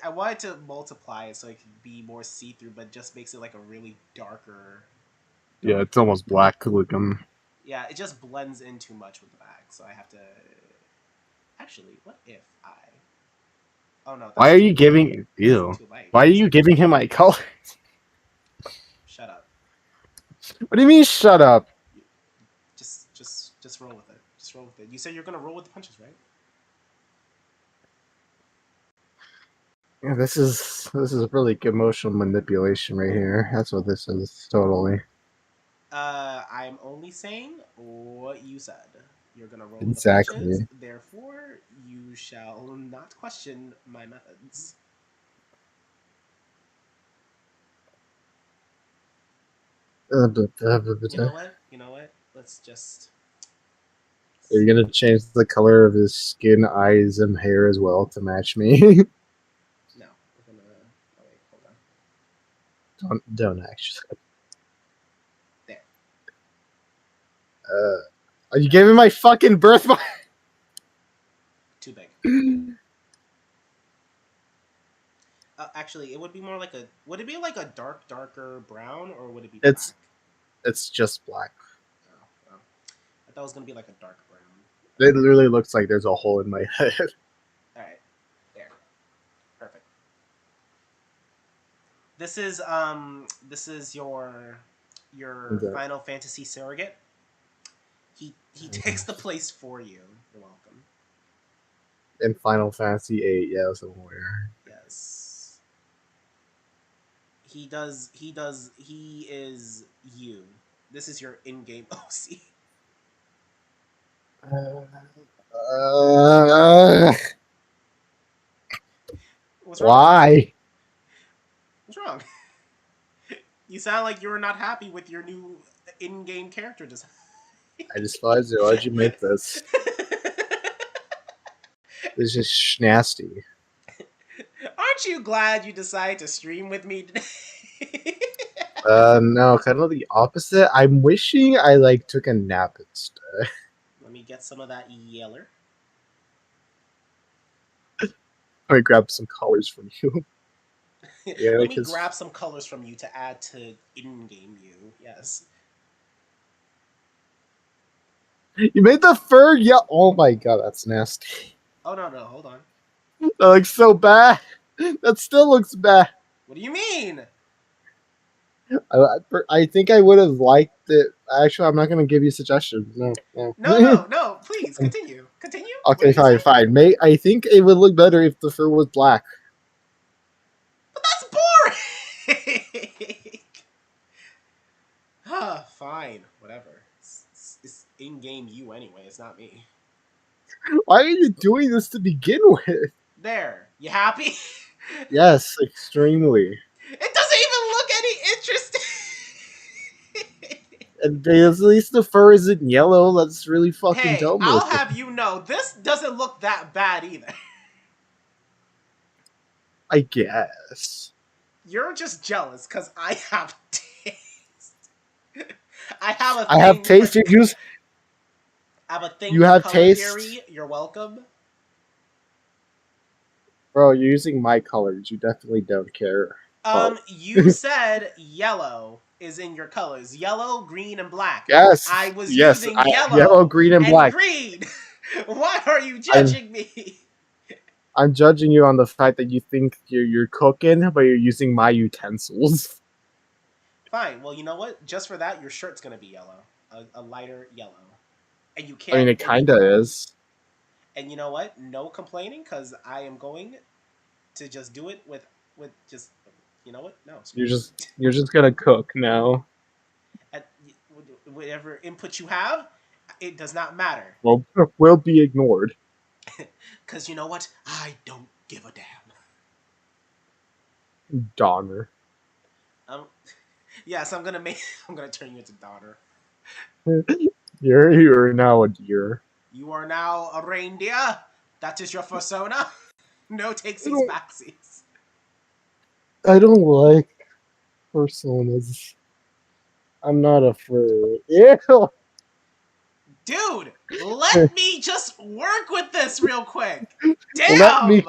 I wanted to multiply it so it could be more see-through, but it just makes it like a really darker. Yeah, it's almost black looking. Yeah, it just blends in too much with the bag, so I have to. Actually, what if I? Oh no, Why that's are too. you giving? That's Ew. too light. Why are you giving him my color? Shut up. What do you mean? Shut up. You, just roll with it. Just roll with it. You said you're gonna roll with the punches, right? Yeah, this is really emotional manipulation right here. That's what this is totally. I'm only saying what you said. You're gonna roll with the punches, Exactly. therefore you shall not question my methods. You know what? You know what? Let's just. Are you gonna change the color of his skin, eyes, and hair as well to match me? No, we're gonna. Oh wait, hold on. Don't actually. There. Are you giving my fucking birthmark? Too big. Actually, it would be more like a. Would it be like a darker brown, or would it be black? It's just black. Oh, well. I thought it was gonna be like a dark brown. It literally looks like there's a hole in my head. All right, there, perfect. This is your Okay. Final Fantasy surrogate. He takes the place for you. You're welcome. In Final Fantasy VIII, yeah, somewhere. Yes. He is you. This is your in-game OC. Uh, What's wrong? why? What's wrong? You sound like you're not happy with your new in-game character design. I despise it. Why'd you make this? This is just nasty. Aren't you glad you decided to stream with me today? No, kind of the opposite. I'm wishing I like took a nap instead. Let me get some of that yeller. I grab some colors from you. Yeah, Let me because grab some colors from you to add to in-game you. Yes. you made the fur. Yeah. Oh my god, that's nasty. Oh no, hold on. That looks so bad. That still looks bad. What do you mean? I think I would have liked it. Actually, I'm not going to give you suggestions. No. No. Please continue. Continue. What Okay, did you say? fine. I think it would look better if the fur was black. But that's boring. Fine. Whatever. It's in-game you anyway. It's not me. Why are you doing this to begin with? There. You happy? Yes, extremely. It doesn't even look any interesting. And at least the fur isn't yellow. That's really fucking Hey, dumb I'll looking. have you know, this doesn't look that bad either. I guess. You're just jealous because I have taste. I have a I have thing for taste. I have a thing You for have color taste, theory. You're welcome. bro. You're using my colors. You definitely don't care. Oh, You said yellow is in your colors. Yellow, green, and black. I yes, was yes. using Yellow, yellow green, and and black. green. Why are you I'm judging me? I'm judging you on the fact that you think you're cooking, but you're using my utensils. Fine. Well, you know what? Just for that, your shirt's gonna be yellow, a lighter yellow, and you I mean, can't. it kinda is. And you know what? No complaining, because I am going to just do it with just. You know what? No, screw you. You're just gonna cook now. At whatever input you have, it does not matter. Well, will be ignored. Because you know what? I don't give a damn. Donner. Um, Yes, I'm gonna make. I'm gonna turn you into daughter. You're now a deer. You are now a reindeer. That is your persona. No I takesies, don't. backsies. I don't like personas. I'm not a fur. Ew. Dude, let me just work with this real quick. Let Damn! me.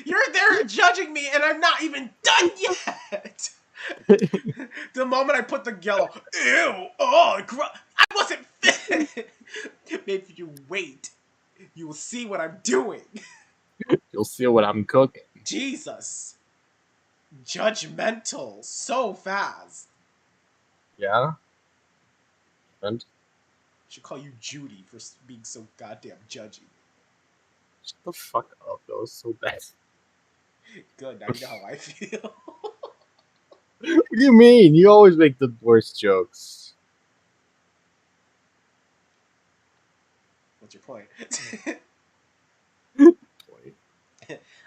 You're there judging me and I'm not even done yet! The moment I put the yellow, ew, oh, I wasn't fit! Maybe if you wait, you will see what I'm doing. You'll see what I'm cooking. Jesus. Judgmental so fast. Yeah. And Should call you Judy for being so goddamn judgy. shut the fuck up. That was so bad. Good, now you know how I feel. What do you mean? You always make the worst jokes. What's your point? Wait.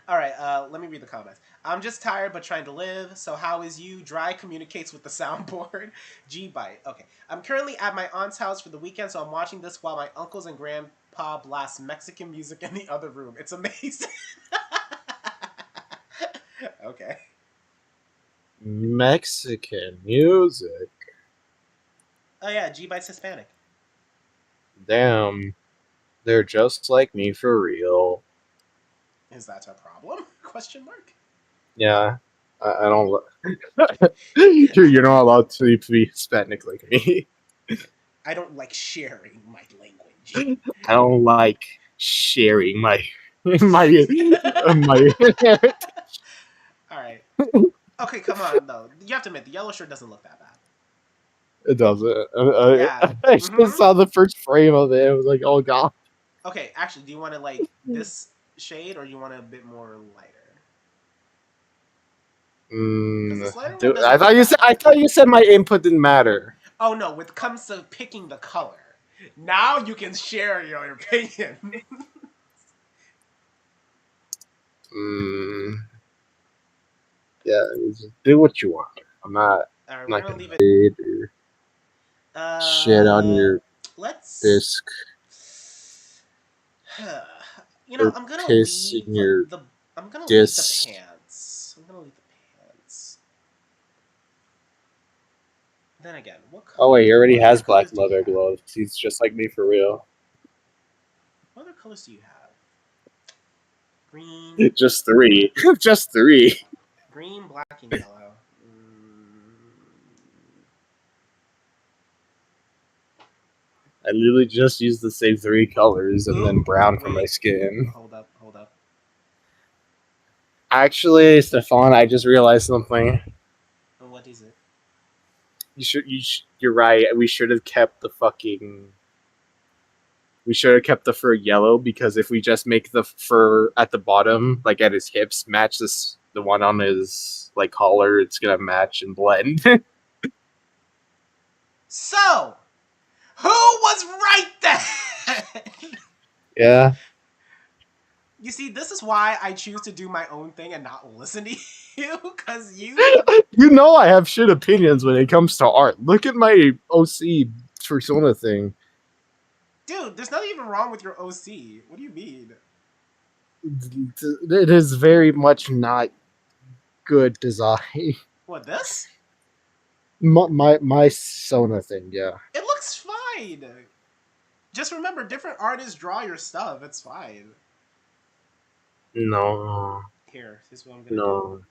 All right, let me read the comments. I'm just tired but trying to live. So how is you? Dry communicates with the soundboard. G-Bite. Okay. I'm currently at my aunt's house for the weekend, so I'm watching this while my uncles and grandpa blast Mexican music in the other room. It's amazing. Okay. Mexican music. Oh yeah, G-Bite's Hispanic. Damn. They're just like me for real. Is that a problem? Question mark. Yeah. I don't. You're not allowed to be Hispanic like me. I don't like sharing my language. I don't like sharing my my. All right. Okay, come on though. You have to admit the yellow shirt doesn't look that bad. It doesn't. Yeah. I just Mm-hmm. saw the first frame of it. I was like, oh god. Okay, actually, do you want to like this shade or you want a bit more lighter? Because this lighter one Dude, doesn't look that I bad. thought you said my input didn't matter. Oh no, when it comes to picking the color, now you can share your opinion. Mm, yeah, just do what you want. I'm not. All right, I'm we're not gonna gonna leave it. read or shit on your Let's. disc or I'm gonna piss leave in your the. I'm gonna leave the disc. pants. I'm gonna leave the pants. Then again, what Oh color? wait, he already What other has black colors do you leather have? gloves. He's just like me for real. What other colors do you have? Green, Just three. Just three. green, black, and yellow. I literally just used the same three colors and then Ooh, brown for my wait. skin. Hold up, hold up. Actually, Stefan, I just realized something. What is it? You're right. We should have kept the fucking. We should have kept the fur yellow because if we just make the fur at the bottom, like at his hips, match the one on his like collar, it's gonna match and blend. So, who was right then? Yeah. You see, this is why I choose to do my own thing and not listen to you, because you. You know I have shit opinions when it comes to art. Look at my OC persona thing. Dude, there's nothing even wrong with your OC. What do you mean? It is very much not good design. What, this? My Sona thing, yeah. It looks fine. Just remember, different artists draw your stuff. It's fine. No, Here, this is what I'm gonna do. no.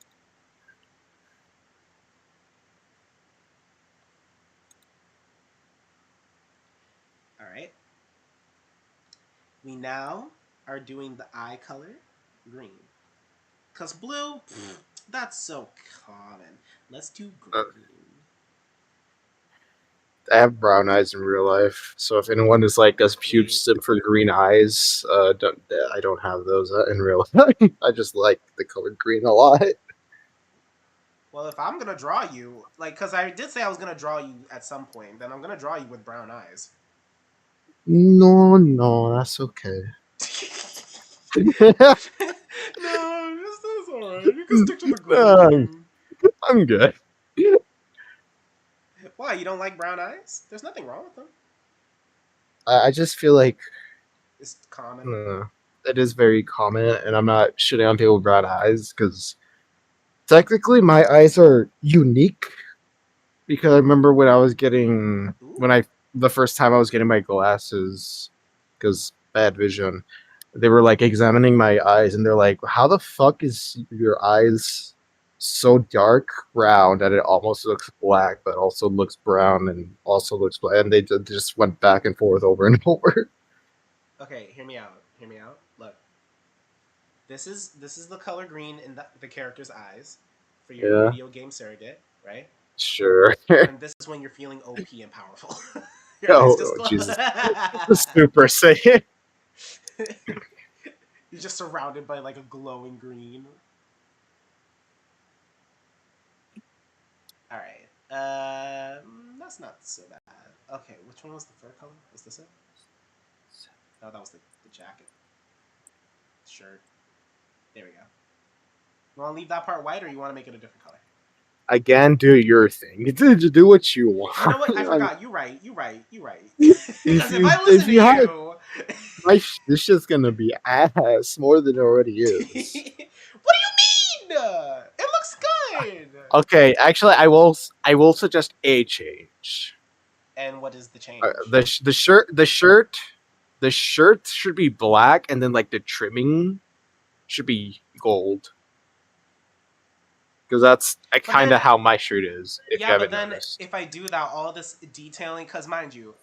Alright. We now are doing the eye color green. Because blue, that's so common. Let's do green. I have brown eyes in real life, so if anyone is like a huge simp for green eyes, I don't have those in real life. I just like the color green a lot. Well, if I'm gonna draw you, like, because I did say I was gonna draw you at some point, then I'm gonna draw you with brown eyes. No, no, that's okay. No, that's alright. You can stick to the green. I'm good. Why, you don't like brown eyes? There's nothing wrong with them. I just feel like It's common. it is very common, and I'm not shitting on people with brown eyes because technically my eyes are unique. Because I remember when I was getting Ooh. when I the first time I was getting my glasses because bad vision, they were like examining my eyes, and they're like, "How the fuck is your eyes so dark brown that it almost looks black, but also looks brown and also looks black?" And they just went back and forth over and over. Okay, hear me out. Hear me out. Look, this is the color green in the character's eyes for your Yeah, video game surrogate, right? sure. And this is when you're feeling OP and powerful. Your eyes just Oh glow. Jesus, Super Saiyan. You're just surrounded by like a glowing green. All right. That's not so bad. Okay, which one was the fur color? Was this it? No, that was the jacket. Shirt. There we go. You want to leave that part white, or you want to make it a different color? Again, do your thing. Do what you want. You know what? I forgot. You right. You right. You right. if Because if you I if listen to you have you, this shit's gonna be ass more than it already what do is. you mean? It looks good. Okay, actually, I will suggest a change. And what is the change? The shirt should be black, and then like the trimming should be gold. Because that's But kind then, of how my shirt is. If you yeah, but haven't then noticed, if I do that, all this detailing, because mind you,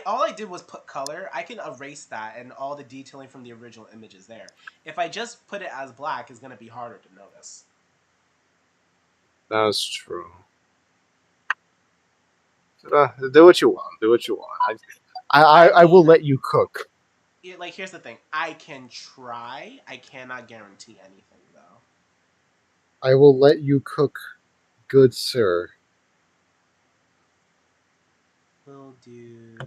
all I did was put color. I can erase that, and all the detailing from the original image is there. If I just put it as black, it's gonna be harder to notice. that's true. Do what you want. Do what you want. I will mean, let you cook. like here's the thing: I can try. I cannot guarantee anything though. I will let you cook, good sir. We'll do.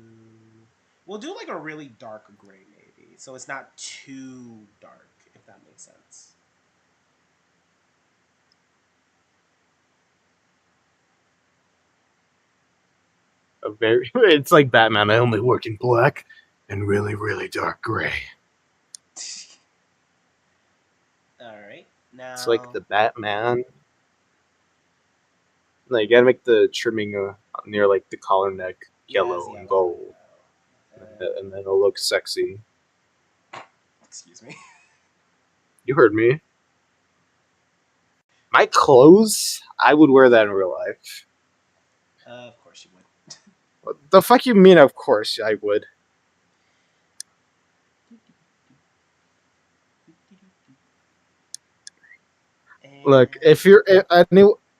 We'll do like a really dark gray, maybe, so it's not too dark, if that makes sense. It's like Batman. I only work in black and really, really dark gray. All right, It's like now. the Batman. No, you gotta make the trimming near like the collar neck Yeah, it's yellow and yellow. gold, and then it'll look sexy. Excuse me. You heard me. My clothes, I would wear that in real life. Of course you would. What the fuck you mean? Of course I would. Look, And if you're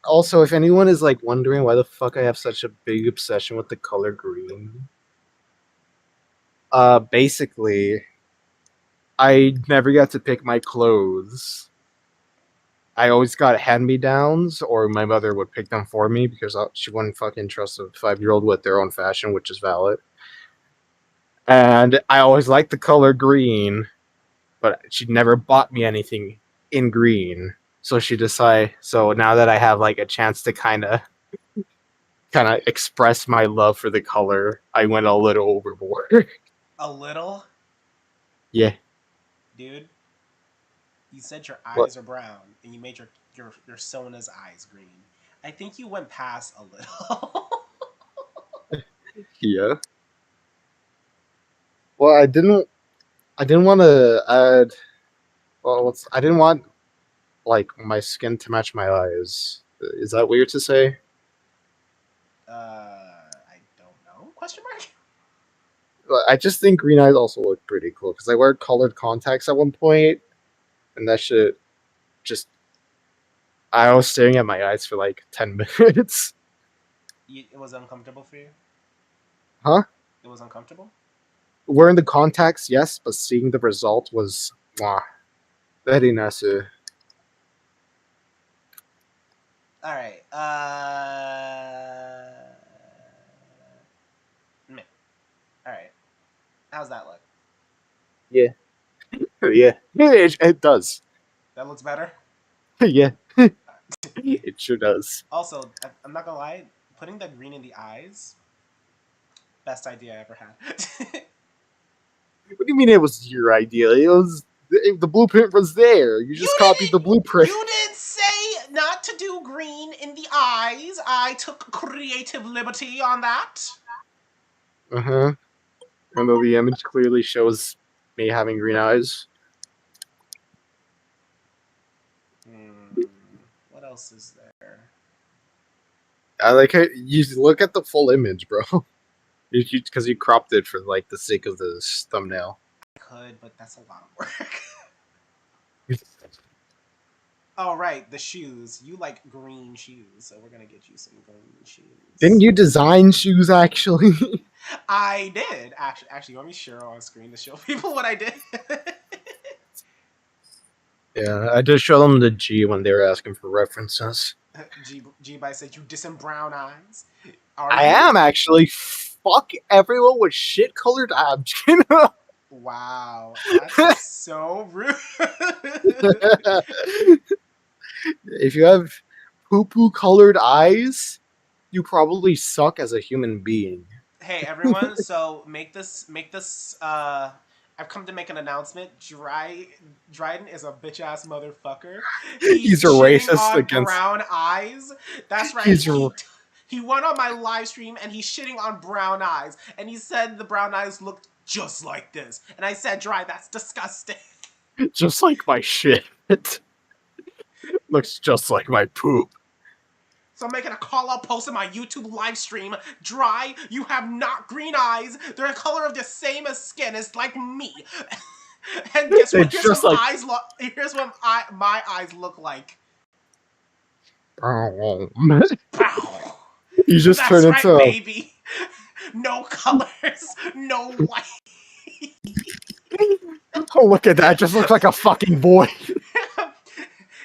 also if anyone is like wondering why the fuck I have such a big obsession with the color green, basically, I never got to pick my clothes. I always got hand me downs, or my mother would pick them for me because she wouldn't fucking trust a 5-year-old with their own fashion, which is valid. And I always liked the color green, but she never bought me anything in green. So she decided. So now that I have like a chance to kind of express my love for the color, I went a little overboard. a little, Yeah. dude. You said your What? eyes are brown, and you made your Sona's eyes green. I think you went past a little. Yeah. Well, I didn't. I didn't want to add. Well, I didn't want like my skin to match my eyes. Is that weird to say? I don't know. Question mark. I just think green eyes also look pretty cool because I wear colored contacts at one point, and that shit just. I was staring at my eyes for like 10 minutes. It was uncomfortable for you. Huh? It was uncomfortable. Wearing the contacts, yes, but seeing the result was mwah, very nice. All right. Meh. All right. How's that look? Yeah, yeah, it does. That looks better. Yeah, it sure does. Also, I'm not gonna lie. putting the green in the eyes, best idea I ever had. What do you mean it was your idea? It was the blueprint was there. You You just copied the didn't. blueprint. You didn't say not to do green in the eyes. I took creative liberty on that. Uh huh. Even though the image clearly shows me having green eyes. What else is there? I like how you look at the full image, bro. Because you cropped it for like the sake of this thumbnail. I could, but that's a lot of work. Oh right, the shoes. You like green shoes, so we're gonna get you some green shoes. Didn't you design shoes actually? I did actually. Actually, you want me to share on screen to show people what I did? Yeah, I just showed them the G when they were asking for references. G by said you dissing brown eyes. Are I you? am actually. Fuck everyone with shit colored abs. Wow, that's so rude. If you have poo poo colored eyes, you probably suck as a human being. Hey everyone, so make this I've come to make an announcement. Dryden is a bitch ass motherfucker. He's He's a shitting racist on against. brown eyes. That's right. He's a, He went on my live stream and he's shitting on brown eyes. And he said the brown eyes looked just like this. And I said, Dry, that's disgusting. just like my shit. Looks just like my poop. So I'm making a call-out post in my YouTube live stream. Dry, you have not green eyes. They're the color of the same as skin. It's like me. And guess what? Here's what like... Here's what my eyes look like. You just That's turn right, into baby. No colors, no white. Oh, look at that! Just looks like a fucking boy.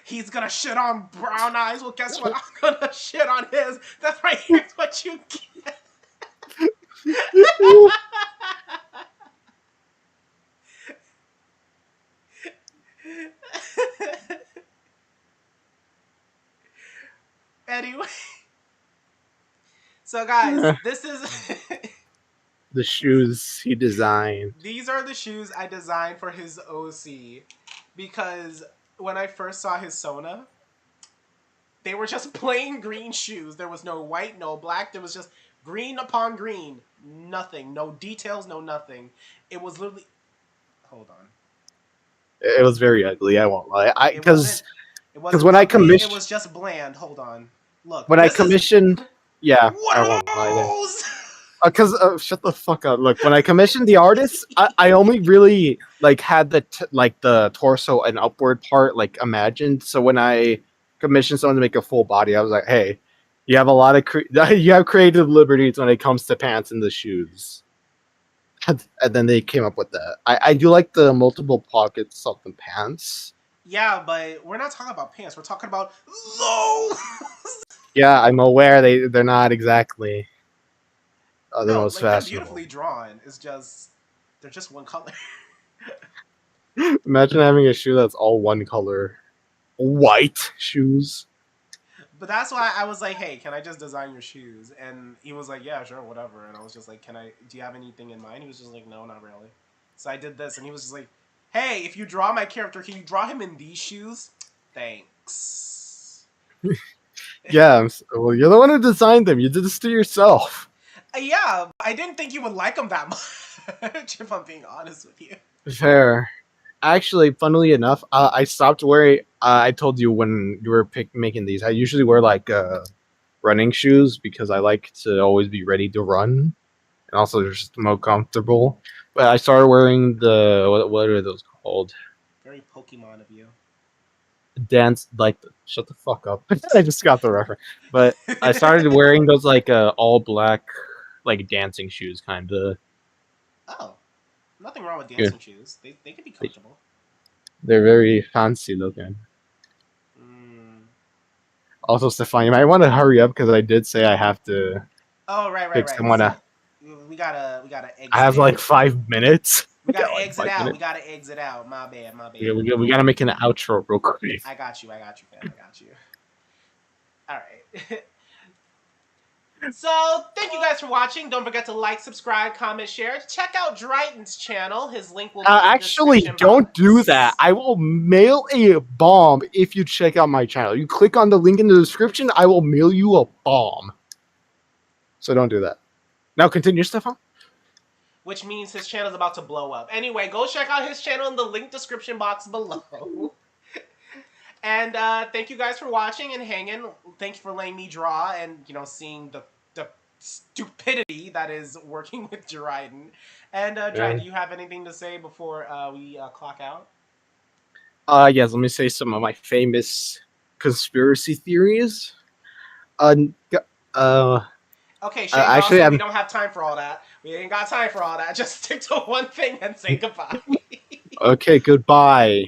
He's gonna shit on brown eyes. Well, guess what? I'm gonna shit on his. That's right. Here's what you get. Anyway, so guys, this is the shoes he designed. These are the shoes I designed for his OC because when I first saw his Sona, they were just plain green shoes. There was no white, no black. There was just green upon green. Nothing. No details, no nothing. It was literally... Hold on. It was very ugly, I won't lie. Because when I commissioned... It was just bland. Hold on. Look. When I commissioned... Yeah, what I won't lie those? Because shut the fuck up. Look, when I commissioned the artist, I only really like had the torso and upward part like imagined. So when I commissioned someone to make a full body, I was like, hey, you have a lot of you have creative liberties when it comes to pants and the shoes. And then they came up with that. I do like the multiple pockets of the pants. Yeah, but we're not talking about pants. We're talking about low. Yeah, I'm aware they're not exactly the most like fashionable. they're beautifully drawn. It's just they're just one color. Imagine having a shoe that's all one color, white shoes. But that's why I was like, hey, can I just design your shoes? And he was like, yeah, sure, whatever. And I was just like, do you have anything in mind? He was just like, no, not really. So I did this, and he was just like, hey, if you draw my character, can you draw him in these shoes? Thanks. Yeah, well, you're the one who designed them. You did this to yourself. Yeah, I didn't think you would like them that much, if I'm being honest with you. Fair. Actually, funnily enough, I stopped wearing... I told you when you were making these, I usually wear like running shoes because I like to always be ready to run. And also they're just more comfortable. But I started wearing the... What are those called? Very Pokemon of you. Dance... Like... Shut the fuck up. I just got the reference. But I started wearing those like all black like dancing shoes kind of. Oh. Nothing wrong with dancing shoes. They can be comfortable. They're very fancy looking. Also, Stefan, you might want to hurry up because I did say I have to. Oh right. Someone So we gotta exit. I have like 5 minutes. We gotta exit out. Minutes. We gotta exit out. My bad. Yeah, we gotta make an outro real quick. I got you, fam. I got you. All right. So, thank you guys for watching. Don't forget to like, subscribe, comment, share. Check out Dritent's channel. His link will be in the Actually, description don't do that. box. I will mail a bomb if you check out my channel. You click on the link in the description, I will mail you a bomb. So don't do that. Now continue, Stefan. Which means his channel is about to blow up. Anyway, go check out his channel in the link description box below. And thank you guys for watching and hanging. Thank you for letting me draw and seeing the stupidity that is working with Dryden. And Dryden, do you have anything to say before we clock out? Yes, let me say some of my famous conspiracy theories. Uh, Okay, Shane actually, Dawson, we don't have time for all that. We ain't got time for all that. Just stick to one thing and say goodbye. okay, goodbye.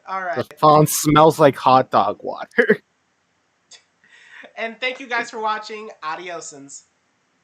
All right. The font smells like hot dog water. And thank you guys for watching. Adiosins.